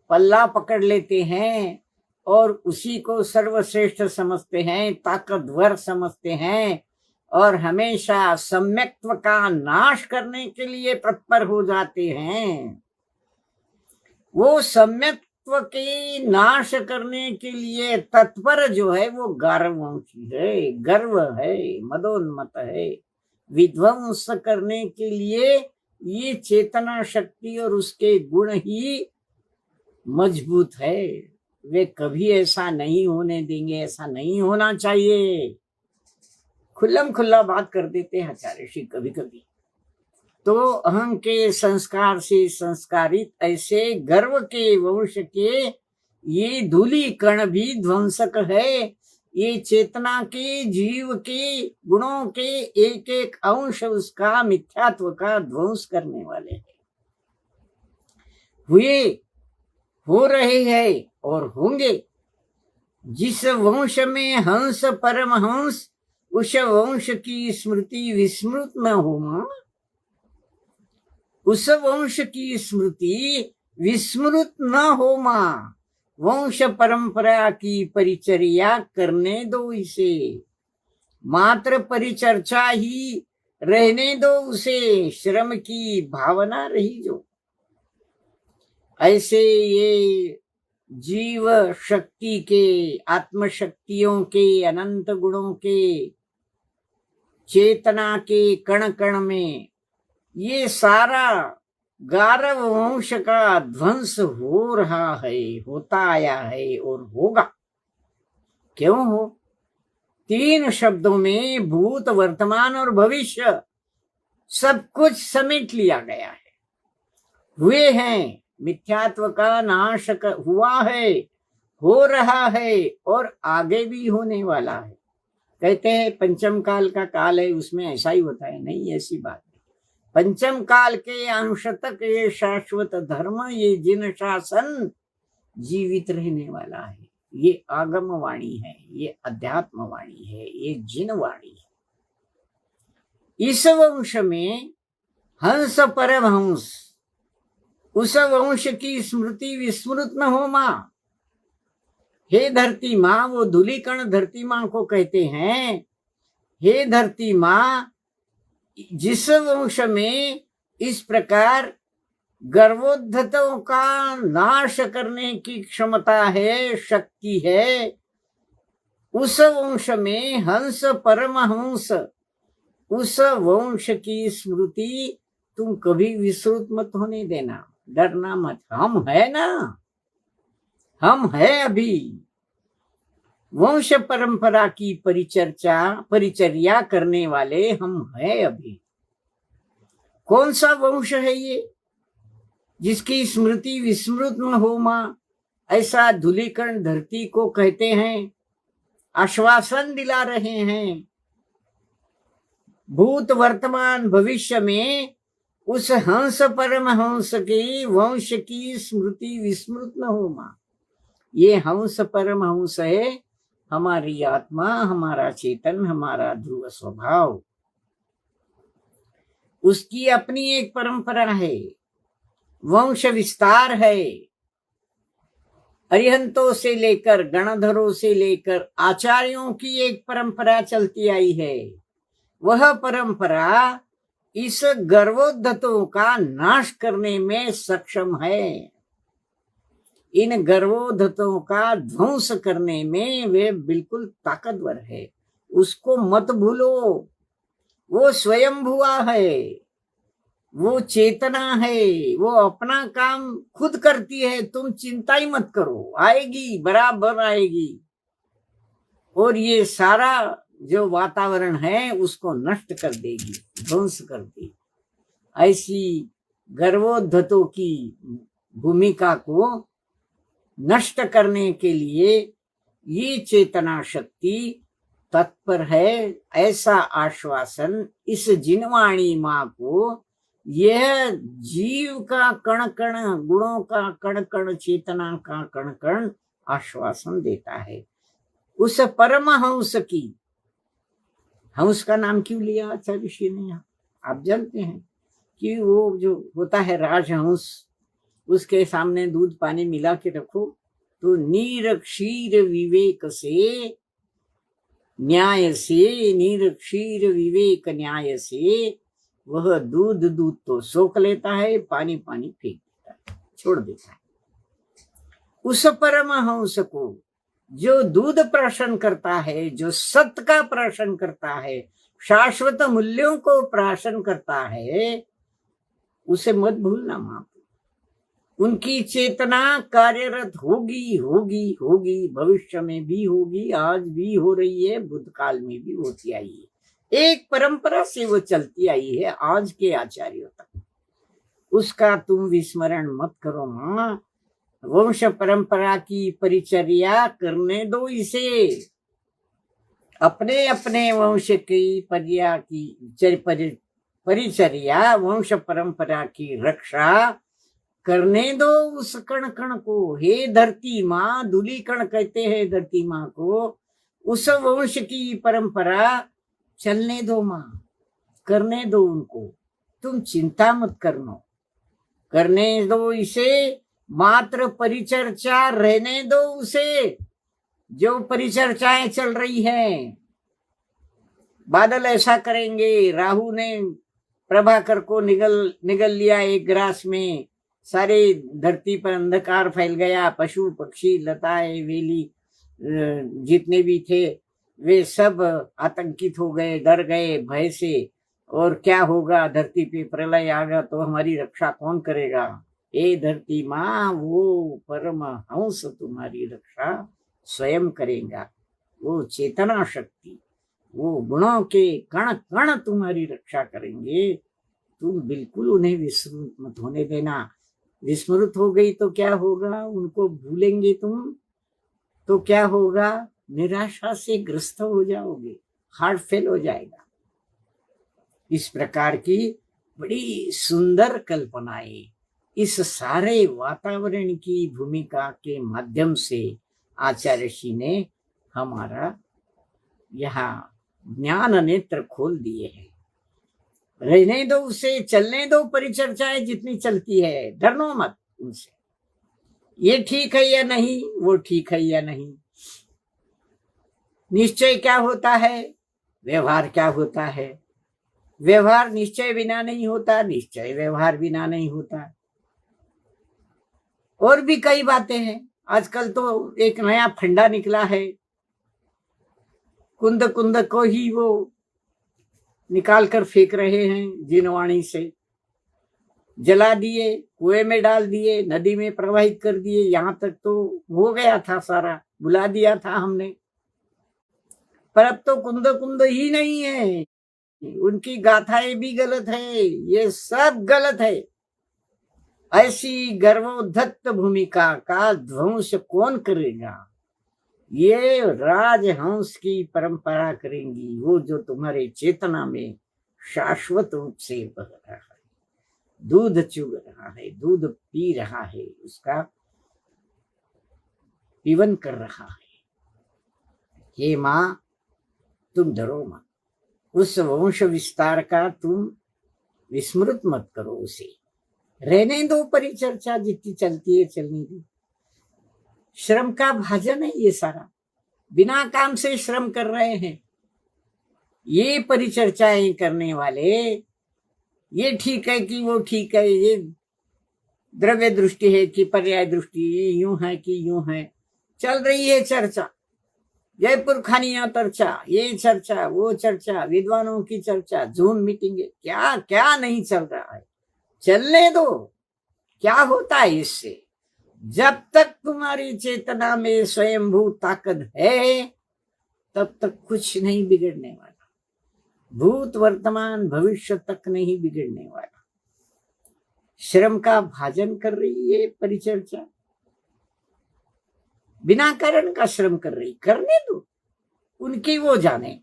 पल्ला पकड़ लेते हैं और उसी को सर्वश्रेष्ठ समझते हैं, ताकतवर समझते हैं, और हमेशा सम्यक्त्व का नाश करने के लिए तत्पर हो जाते हैं, वो सम्यक्त्व के नाश करने के लिए तत्पर जो है वो गारववंशी है, गर्व है, मदोन्मत है। विध्वंस करने के लिए ये चेतना शक्ति और उसके गुण ही मजबूत है। वे कभी ऐसा नहीं होने देंगे, ऐसा नहीं होना चाहिए। खुल्लम खुल्ला बात कर देते हैं आचार्य श्री कभी कभी। तो अहं के संस्कार से संस्कारित ऐसे गर्व के वंश के ये धूली कण भी ध्वंसक है। ये चेतना के, जीव के गुणों के एक एक अंश उसका मिथ्यात्व का ध्वंस करने वाले हैं, हुए, हो रहे हैं और होंगे। जिस वंश में हंस परम हंस, उस वंश की स्मृति विस्मृत न हो मां, उस वंश की स्मृति विस्मृत न हो मां। वंश परंपरा की परिचर्या करने दो इसे, मात्र परिचर्चा ही रहने दो उसे, श्रम की भावना रही जो। ऐसे ये जीव शक्ति के, आत्मशक्तियों के, अनंत गुणों के, चेतना के कण कण में ये सारा गारव वंश का ध्वंस हो रहा है, होता आया है और होगा। क्यों हो? 3 शब्दों में भूत, वर्तमान और भविष्य सब कुछ समेट लिया गया है। हुए हैं, मिथ्यात्व का नाश हुआ है, हो रहा है और आगे भी होने वाला है। कहते हैं पंचम काल का काल है, उसमें ऐसा ही होता है। नहीं, ऐसी बात नहीं। पंचम काल के अंश तक ये शाश्वत धर्म, ये जिन शासन जीवित रहने वाला है। ये आगम वाणी है, ये अध्यात्म वाणी है, ये जिन वाणी है। इस वंश में हंस परमहंस, उस वंश की स्मृति विस्मृत न हो मां। हे धरती मां, वो धूलिकण धरती मां को कहते हैं, हे धरती मां, जिस वंश में इस प्रकार गर्वोद्धतों का नाश करने की क्षमता है, शक्ति है, उस वंश में हंस परमहंस, उस वंश की स्मृति तुम कभी विस्मृत मत होने देना, डरना मत। हम है ना, हम है अभी। वंश परंपरा की परिचर्या करने वाले हम है अभी। कौन सा वंश है ये जिसकी स्मृति विस्मृत न हो मां? ऐसा धूलिकण धरती को कहते हैं, आश्वासन दिला रहे हैं। भूत वर्तमान भविष्य में उस हंस परमहंस की वंश की स्मृति विस्मृत न हो मां। ये हंस परमहंस है हमारी आत्मा, हमारा चेतन, हमारा ध्रुव स्वभाव। उसकी अपनी एक परंपरा है, वंश विस्तार है। अरिहंतों से लेकर गणधरों से लेकर आचार्यों की एक परंपरा चलती आई है। वह परंपरा इस गर्वोद्धतों का नाश करने में सक्षम है। इन गर्वोद्धतों का ध्वंस करने में वे बिल्कुल ताकतवर है। उसको मत भूलो, वो स्वयंभुआ है, वो चेतना है, वो अपना काम खुद करती है। तुम चिंता ही मत करो, आएगी, बराबर आएगी। और ये सारा जो वातावरण है उसको नष्ट कर देगी, ध्वंस कर देगी। ऐसी गर्वोद्धतों की भूमिका को नष्ट करने के लिए ये चेतना शक्ति तत्पर है। ऐसा आश्वासन इस जिनवाणी मां को यह जीव का कण कण, गुणों का कण कण, चेतना का कण कण आश्वासन देता है। उस परमहंस की, हंस का नाम क्यों लिया आचार्य ऋषि ने? आप जानते हैं कि वो जो होता है राजहंस, उसके सामने दूध पानी मिला के रखो तो नीर क्षीर विवेक से न्याय से, नीर क्षीर विवेक न्याय से वह दूध तो सोख लेता है, पानी फेंक देता है, छोड़ देता है। उस परमहंस को जो दूध प्राशन करता है, जो सत्य का प्राशन करता है, शाश्वत मूल्यों को प्राशन करता है, उसे मत भूलना मां। उनकी चेतना कार्यरत होगी होगी होगी, भविष्य में भी होगी, आज भी हो रही है, भूतकाल में भी होती आई है। एक परंपरा से वो चलती आई है आज के आचार्यों तक। उसका तुम विस्मरण मत करो मां। वंश परंपरा की परिचर्या करने दो इसे। अपने अपने वंश की परिचर्या, वंश परंपरा की रक्षा करने दो उस कण कण को। हे धरती मां, धूलिकण कहते हैं धरती मां को, उस वंश की परंपरा चलने दो मां, करने दो उनको। तुम चिंता मत करने दो इसे। मात्र परिचर्चा रहने दो उसे। जो परिचर्चाएं चल रही हैं, बादल ऐसा करेंगे, राहु ने प्रभाकर को निगल लिया एक ग्रास में, सारे धरती पर अंधकार फैल गया, पशु पक्षी लताएं वेली जितने भी थे वे सब आतंकित हो गए, डर गए भय से। और क्या होगा, धरती पे प्रलय आ गया तो हमारी रक्षा कौन करेगा? ए धरती मां, वो परमहंस तुम्हारी रक्षा स्वयं करेगा। वो चेतना शक्ति, वो गुणों के कण कण तुम्हारी रक्षा करेंगे। तुम बिल्कुल उन्हें विस्मृत मत होने देना। विस्मृत हो गई तो क्या होगा? उनको भूलेंगे तुम तो क्या होगा? निराशा से ग्रस्त हो जाओगे, हार्ट फेल हो जाएगा। इस प्रकार की बड़ी सुंदर कल्पनाएं इस सारे वातावरण की भूमिका के माध्यम से आचार्य ऋषि ने हमारा यहाँ ज्ञान नेत्र खोल दिए हैं। रहने दो उसे, चलने दो परिचर्चाएं जितनी चलती है, डरनो मत उनसे। ये ठीक है या नहीं, वो ठीक है या नहीं, निश्चय क्या होता है, व्यवहार क्या होता है। व्यवहार निश्चय बिना नहीं होता, निश्चय व्यवहार बिना नहीं होता। और भी कई बातें हैं। आजकल तो एक नया फंडा निकला है, कुंद कुंद को ही वो निकाल कर फेंक रहे हैं, जिनवाणी से जला दिए, कुएं में डाल दिए, नदी में प्रवाहित कर दिए। यहां तक तो हो गया था, सारा बुला दिया था हमने। पर अब तो कुंद कुंद ही नहीं है, उनकी गाथाएं भी गलत है, ये सब गलत है। ऐसी गर्वोद्धत भूमिका का ध्वंस कौन करेगा? ये राजहंस की परंपरा करेंगी, वो जो तुम्हारे चेतना में शाश्वत रूप से बह रहा है, दूध चुग रहा है, दूध पी रहा है, उसका पीवन कर रहा है। हे मां, तुम डरो मत, उस वंश विस्तार का तुम विस्मृत मत करो उसे। रहने दो परिचर्चा जितनी चलती है चलने दो। श्रम का भाजन है ये सारा, बिना काम से श्रम कर रहे हैं ये परिचर्चाएं करने वाले। ये ठीक है कि वो ठीक है, ये द्रव्य दृष्टि है कि पर्याय दृष्टि, ये यूं है कि यूं है, चल रही है चर्चा। जयपुर खानिया चर्चा, ये चर्चा, वो चर्चा, विद्वानों की चर्चा, जूम मीटिंग, क्या क्या नहीं चल रहा है। चलने दो। क्या होता है इससे? जब तक तुम्हारी चेतना में स्वयंभू ताकत है तब तक कुछ नहीं बिगड़ने वाला, भूत वर्तमान भविष्य तक नहीं बिगड़ने वाला। श्रम का भाजन कर रही है परिचर्चा, बिना कारण का श्रम कर रही, करने दो, उनकी वो जाने।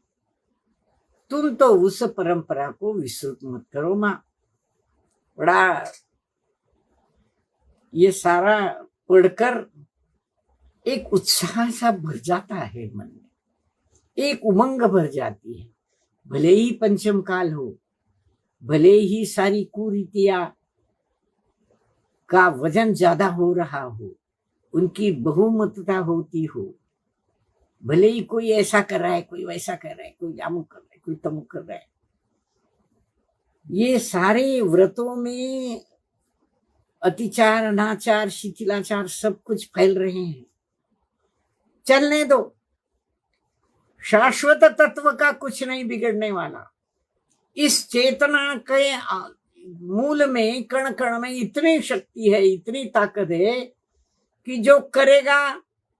तुम तो उस परंपरा को विस्तृत मत करो मां। बड़ा ये सारा पढ़कर एक उत्साह सा भर जाता है मन में, एक उमंग भर जाती है। भले ही पंचम काल हो, भले ही सारी कुरीतियां का वजन ज्यादा हो रहा हो, उनकी बहुमतता होती हो, भले ही कोई ऐसा कर रहा है, कोई वैसा कर रहा है, कोई अमुक कर रहा है, कोई तमुक कर रहा है, ये सारे व्रतों में अतिचार, अनाचार, शिथिलाचार सब कुछ फैल रहे हैं। चलने दो, शाश्वत तत्व का कुछ नहीं बिगड़ने वाला। इस चेतना के मूल में, कण कण में इतनी शक्ति है, इतनी ताकत है कि जो करेगा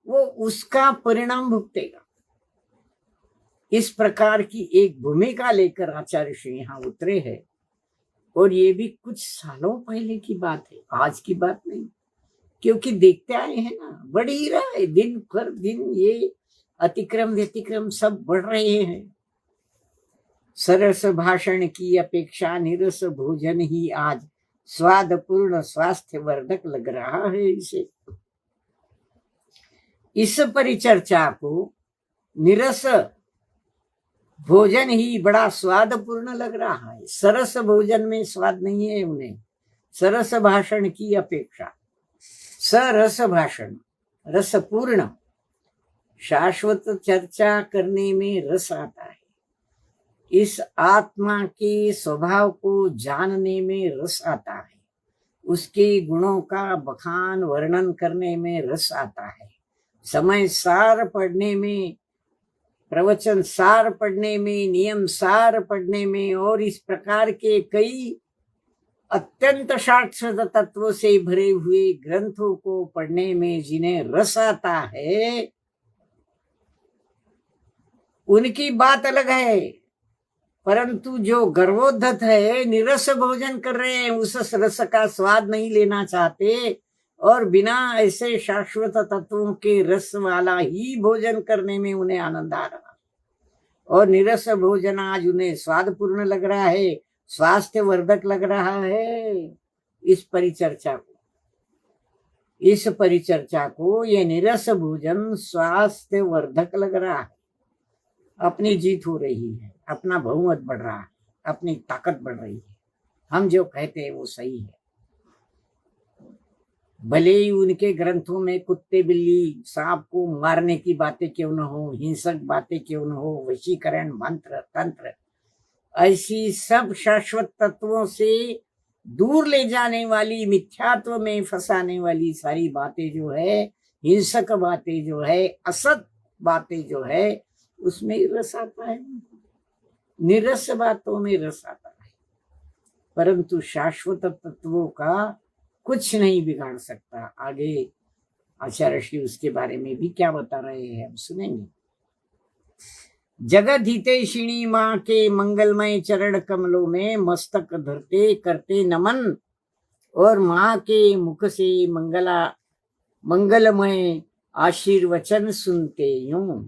वो उसका परिणाम भुगतेगा। इस प्रकार की एक भूमिका लेकर आचार्य श्री यहाँ उतरे हैं। और ये भी कुछ सालों पहले की बात है, आज की बात नहीं, क्योंकि देखते आए हैं ना, बढ़ ही रहा है दिन पर दिन, ये अतिक्रम व्यतिक्रम सब बढ़ रहे हैं। सरस भाषण की अपेक्षा निरस भोजन ही आज स्वादपूर्ण स्वास्थ्य वर्धक लग रहा है इसे। इस परिचर्चा को निरस भोजन ही बड़ा स्वादपूर्ण लग रहा है। सरस भोजन में स्वाद नहीं है उन्हें, सरस भाषण की अपेक्षा। सरस भाषण, रसपूर्ण, शाश्वत चर्चा करने में रस आता है। इस आत्मा के स्वभाव को जानने में रस आता है, उसके गुणों का बखान वर्णन करने में रस आता है। समय सार पढ़ने में, प्रवचन सार पढ़ने में, नियम सार पढ़ने में और इस प्रकार के कई अत्यंत शाश्वत तत्वों से भरे हुए ग्रंथों को पढ़ने में जिन्हें रस आता है, उनकी बात अलग है। परंतु जो गर्वोद्धत है, निरस भोजन कर रहे हैं, उस रस का स्वाद नहीं लेना चाहते और बिना ऐसे शाश्वत तत्वों के रस वाला ही भोजन करने में उन्हें आनंद आ रहा, और निरस भोजन आज उन्हें स्वादपूर्ण लग रहा है स्वास्थ्य वर्धक लग रहा है इस परिचर्चा को, ये निरस भोजन स्वास्थ्य वर्धक लग रहा है। अपनी जीत हो रही है, अपना बहुमत बढ़ रहा है, अपनी ताकत बढ़ रही है, हम जो कहते हैं वो सही है। भले ही उनके ग्रंथों में कुत्ते बिल्ली सांप को मारने की बातें क्यों न हो, हिंसक बातें क्यों न हो, वशीकरण मंत्र तंत्र ऐसी सब शाश्वत तत्वों से दूर ले जाने वाली, मिथ्यात्व में फंसाने वाली सारी बातें जो है, हिंसक बातें जो है, असत बातें जो है, उसमें रस आता है। निरस बातों में रस आता है, परंतु शाश्वत तत्वों का कुछ नहीं बिगाड़ सकता। आगे आचार्य श्री उसके बारे में भी क्या बता रहे हैं हम सुनेंगे। जगत हितैषिणी माँ के मंगलमय चरण कमलों में मस्तक धरते करते नमन, और माँ के मुख से मंगलमय आशीर्वचन सुनते यूं।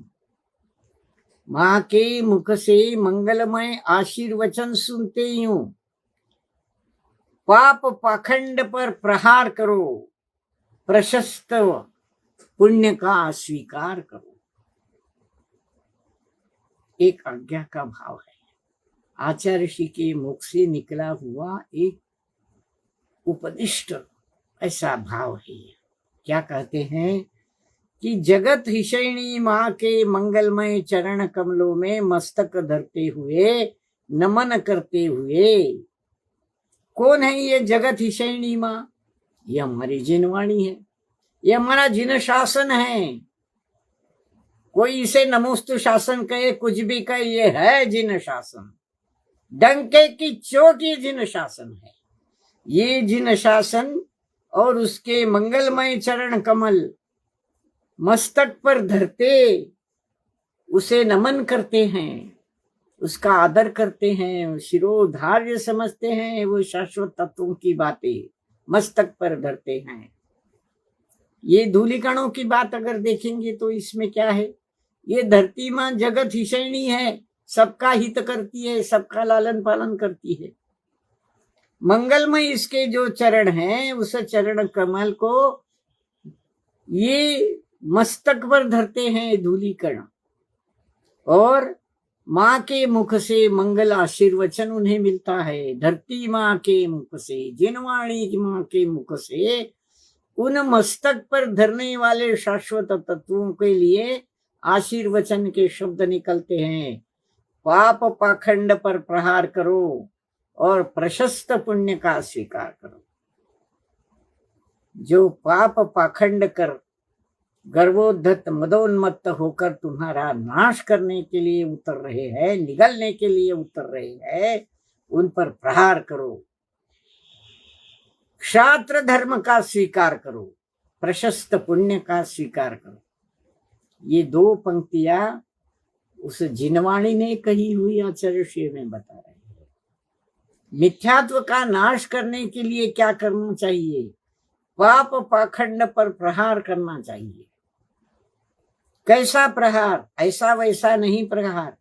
माँ के मुख से मंगलमय आशीर्वचन सुनते यूं। पाप पाखंड पर प्रहार करो, प्रशस्त पुण्य का स्वीकार करो। एक आज्ञा का भाव है, आचार्य ऋषि के मुख से निकला हुआ एक उपदिष्ट ऐसा भाव है। क्या कहते हैं कि जगत हिषैणी माँ के मंगलमय चरण कमलों में मस्तक धरते हुए नमन करते हुए। कौन है ये जगत हिषैणी माँ? ये हमारी जिनवाणी है, ये हमारा जिन शासन है। कोई इसे नमोस्तु शासन कहे, कुछ भी कहे, ये है जिन शासन। डंके की चोट ये जिन शासन है। ये जिन शासन और उसके मंगलमय चरण कमल मस्तक पर धरते उसे नमन करते हैं, उसका आदर करते हैं, शिरोधार्य समझते हैं, वो शाश्वत तत्वों की बातें मस्तक पर धरते हैं। ये धूलिकणों की बात अगर देखेंगे तो इसमें क्या है, ये धरती माँ जगत हिषैणी है, सबका हित करती है, सबका लालन पालन करती है। मंगलमय इसके जो चरण हैं, उस चरण कमल को ये मस्तक पर धरते हैं धूलिकण, और माँ के मुख से मंगल आशीर्वचन उन्हें मिलता है। धरती माँ के मुख से, जिनवाणी माँ के मुख से उन मस्तक पर धरने वाले शाश्वत तत्वों के लिए आशीर्वचन के शब्द निकलते हैं। पाप पाखंड पर प्रहार करो और प्रशस्त पुण्य का स्वीकार करो। जो पाप पाखंड कर गर्वोद्धत मदोन्मत्त होकर तुम्हारा नाश करने के लिए उतर रहे हैं, निगलने के लिए उतर रहे हैं, उन पर प्रहार करो। क्षात्र धर्म का स्वीकार करो, प्रशस्त पुण्य का स्वीकार करो। ये दो पंक्तियां उस जिनवाणी ने कही हुई आचार्य श्री में बता रहे हैं। मिथ्यात्व का नाश करने के लिए क्या करना चाहिए? पाप पाखंड पर प्रहार करना चाहिए। कैसा प्रहार? ऐसा वैसा नहीं प्रहार,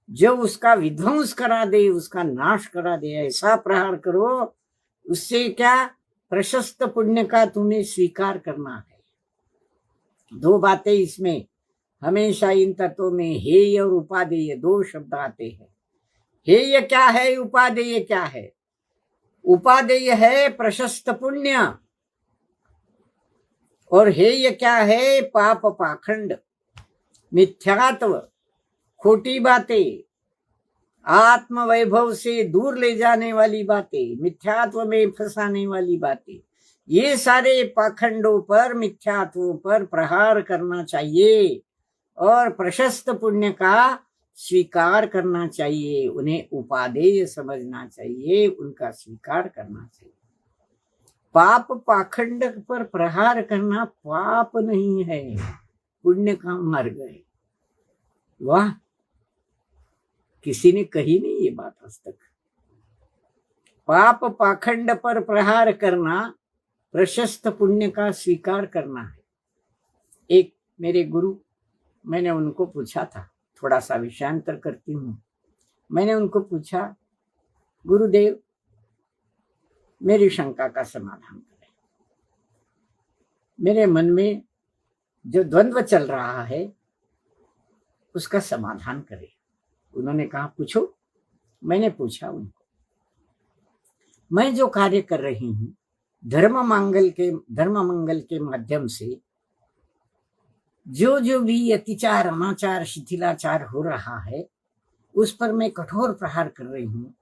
जो उसका विध्वंस करा दे, उसका नाश करा दे, ऐसा प्रहार करो। उससे क्या? प्रशस्त पुण्य का तुम्हें स्वीकार करना है। दो बातें इसमें हमेशा इन तत्वों में, हेय और उपादेय, दो शब्द आते हैं। हेय क्या है, उपादेय क्या है? उपादेय है प्रशस्त पुण्य, और हेय क्या है? पाप पाखंड, मिथ्यात्व, खोटी बातें, आत्म वैभव से दूर ले जाने वाली बातें, मिथ्यात्व में फंसाने वाली बातें। ये सारे पाखंडों पर, मिथ्यात्वों पर प्रहार करना चाहिए और प्रशस्त पुण्य का स्वीकार करना चाहिए। उन्हें उपादेय समझना चाहिए, उनका स्वीकार करना चाहिए। पाप पाखंड पर प्रहार करना पाप नहीं है, पुण्य का मार्ग है। वाह, किसी ने कही नहीं ये बात आज तक। पाप पाखंड पर प्रहार करना प्रशस्त पुण्य का स्वीकार करना है। एक मेरे गुरु, मैंने उनको पूछा था, थोड़ा सा विषयांतर करती हूँ, मैंने उनको पूछा गुरुदेव मेरी शंका का समाधान करें, मेरे मन में जो द्वंद्व चल रहा है उसका समाधान करें। उन्होंने कहा पूछो। मैंने पूछा उनको, मैं जो कार्य कर रही हूँ धर्म मंगल के माध्यम से जो भी अतिचार अनाचार शिथिलाचार हो रहा है उस पर मैं कठोर प्रहार कर रही हूँ,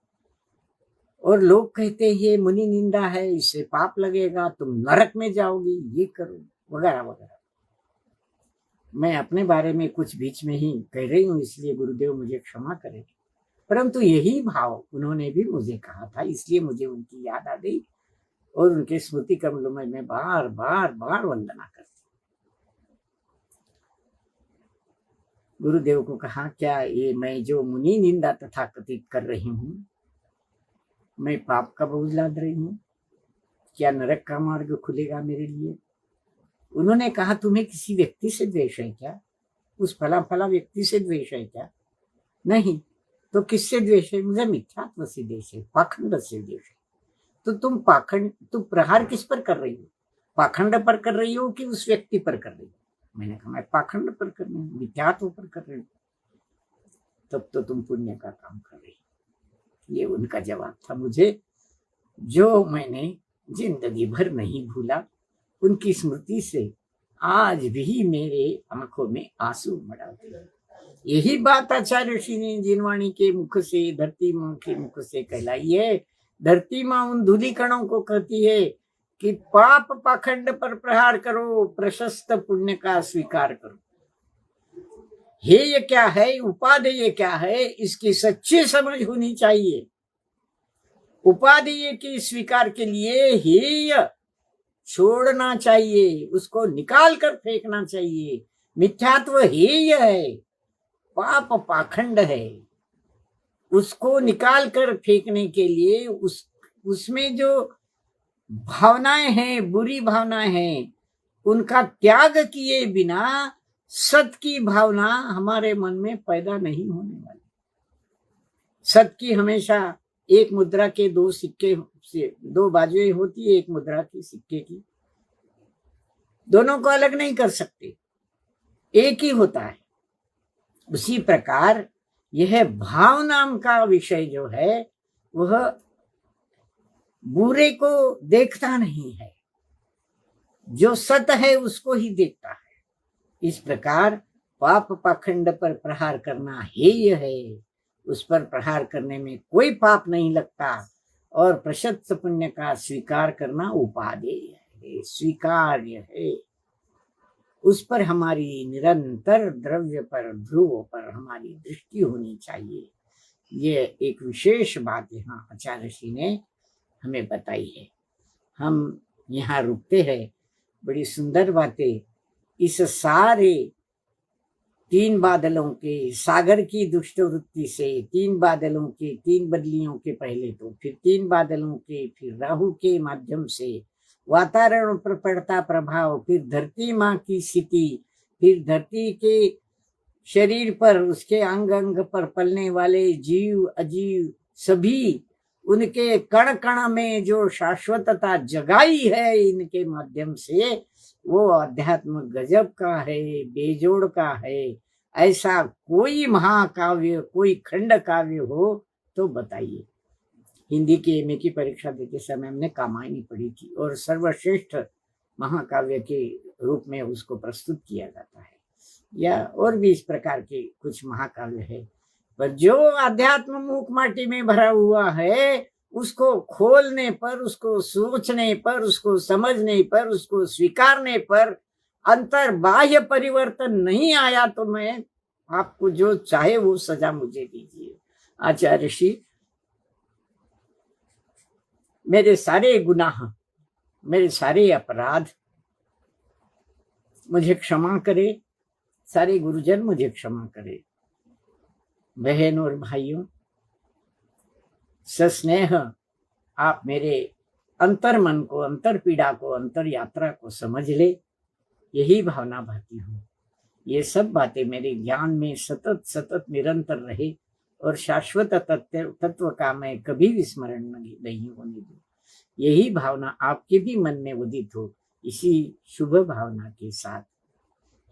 और लोग कहते हैं ये मुनि निंदा है, इससे पाप लगेगा, तुम नरक में जाओगी, ये करो वगैरह वगैरह। मैं अपने बारे में कुछ बीच में ही कह रही हूँ, इसलिए गुरुदेव मुझे क्षमा करें। परंतु यही भाव उन्होंने भी मुझे कहा था, इसलिए मुझे उनकी याद आ गई और उनके स्मृति कमलों में मैं बार बार बार वंदना करती। गुरुदेव को कहा, क्या ये मैं जो मुनि निंदा तथा कथित कर रही हूँ, मैं पाप का बोझ लाद रही हूँ? क्या नरक का मार्ग खुलेगा मेरे लिए? उन्होंने कहा, तुम्हें किसी व्यक्ति से द्वेष है क्या? उस फला फला व्यक्ति से द्वेष है क्या? नहीं। तो किससे द्वेष है? मुझे मिथ्यात्व से द्वेष है, पाखंड से द्वेष है। तो तुम प्रहार किस पर कर रही हो? पाखंड पर कर रही हो कि उस व्यक्ति पर कर रही हो? मैंने कहा, मैं पाखंड पर कर रही हूँ, मिथ्यात्व पर कर रही हूँ। तब तो तुम पुण्य का काम कर रही हो। ये उनका जवाब था मुझे, जो मैंने जिंदगी भर नहीं भूला। उनकी स्मृति से आज भी मेरे आंखों में आंसू मड़ाते हैं। यही बात आचार्य ऋषि ने जिनवाणी के मुख से, धरती माँ के मुख से कहलाई है। धरती माँ उन धूलिकणों को कहती है कि पाप पाखंड पर प्रहार करो, प्रशस्त पुण्य का स्वीकार करो। हेय क्या है, उपादेय क्या है, इसकी सच्ची समझ होनी चाहिए। उपादेय के स्वीकार के लिए हेय छोड़ना चाहिए, उसको निकाल कर फेंकना चाहिए। मिथ्यात्व हेय है, पाप पाखंड है, उसको निकाल कर फेंकने के लिए उसमें जो भावनाएं हैं, बुरी भावनाएं हैं, उनका त्याग किए बिना सत की भावना हमारे मन में पैदा नहीं होने वाली। सत की हमेशा एक मुद्रा के दो सिक्के से दो बाजुएं होती है, एक मुद्रा की सिक्के की, दोनों को अलग नहीं कर सकते, एक ही होता है। उसी प्रकार यह भाव नाम का विषय जो है वह बुरे को देखता नहीं है, जो सत है उसको ही देखता है। इस प्रकार पाप पाखंड पर प्रहार करना हेय है, उस पर प्रहार करने में कोई पाप नहीं लगता, और प्रशस्त पुण्य का स्वीकार करना उपादेय है, स्वीकार्य है। उस पर हमारी निरंतर द्रव्य पर, ध्रुव पर हमारी दृष्टि होनी चाहिए। ये एक विशेष बात यहाँ आचार्य ऋषि ने हमें बताई है। हम यहाँ रुकते हैं। बड़ी सुंदर बातें इस सारे तीन बादलों के सागर की दुष्ट वृत्ति से, तीन बादलों के, तीन बदलियों के पहले तो, फिर तीन बादलों के, फिर राहु के माध्यम से वातावरण पर पड़ता प्रभाव, फिर धरती माँ की स्थिति, फिर धरती के शरीर पर, उसके अंग अंग पर पलने वाले जीव अजीव सभी, उनके कण कण में जो शाश्वतता जगाई है इनके माध्यम से, वो अध्यात्म गजब का है, बेजोड़ का है। ऐसा कोई महाकाव्य, कोई खंड काव्य हो तो बताइए। हिंदी के एमए की परीक्षा देते समय हमने कामायनी पढ़ी थी, और सर्वश्रेष्ठ महाकाव्य के रूप में उसको प्रस्तुत किया जाता है, या और भी इस प्रकार के कुछ महाकाव्य है। पर जो अध्यात्म मूक माटी में भरा हुआ है, उसको खोलने पर, उसको सोचने पर, उसको समझने पर, उसको स्वीकारने पर अंतर बाह्य परिवर्तन नहीं आया तो मैं आपको जो चाहे वो सजा मुझे दीजिए। आचार्य ऋषि, मेरे सारे गुनाह, मेरे सारे अपराध मुझे क्षमा करे, सारे गुरुजन मुझे क्षमा करे। बहन और भाइयों, सस्नेह आप मेरे अंतर मन को, अंतर पीड़ा को, अंतर यात्रा को समझ ले, यही भावना भाती हूँ। ये सब बातें मेरे ज्ञान में सतत सतत निरंतर रहे, और शाश्वत तत्व का मैं कभी विस्मरण नहीं होने दूं। यही भावना आपके भी मन में उदित हो। इसी शुभ भावना के साथ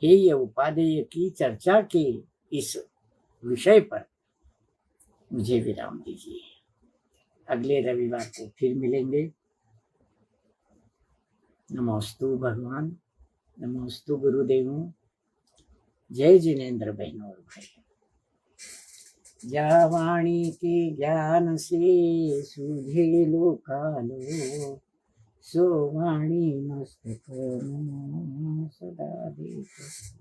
हे ये उपादेय की चर्चा के इस विषय पर मुझे विराम दीजिए। अगले रविवार को फिर मिलेंगे। नमोस्तु भगवान, नमोस्तु गुरुदेवों। जय जिनेन्द्र बहनों और भाई। या वाणी के ज्ञान से सूझे लोकालो, सो वाणी मस्तक सदा देखो।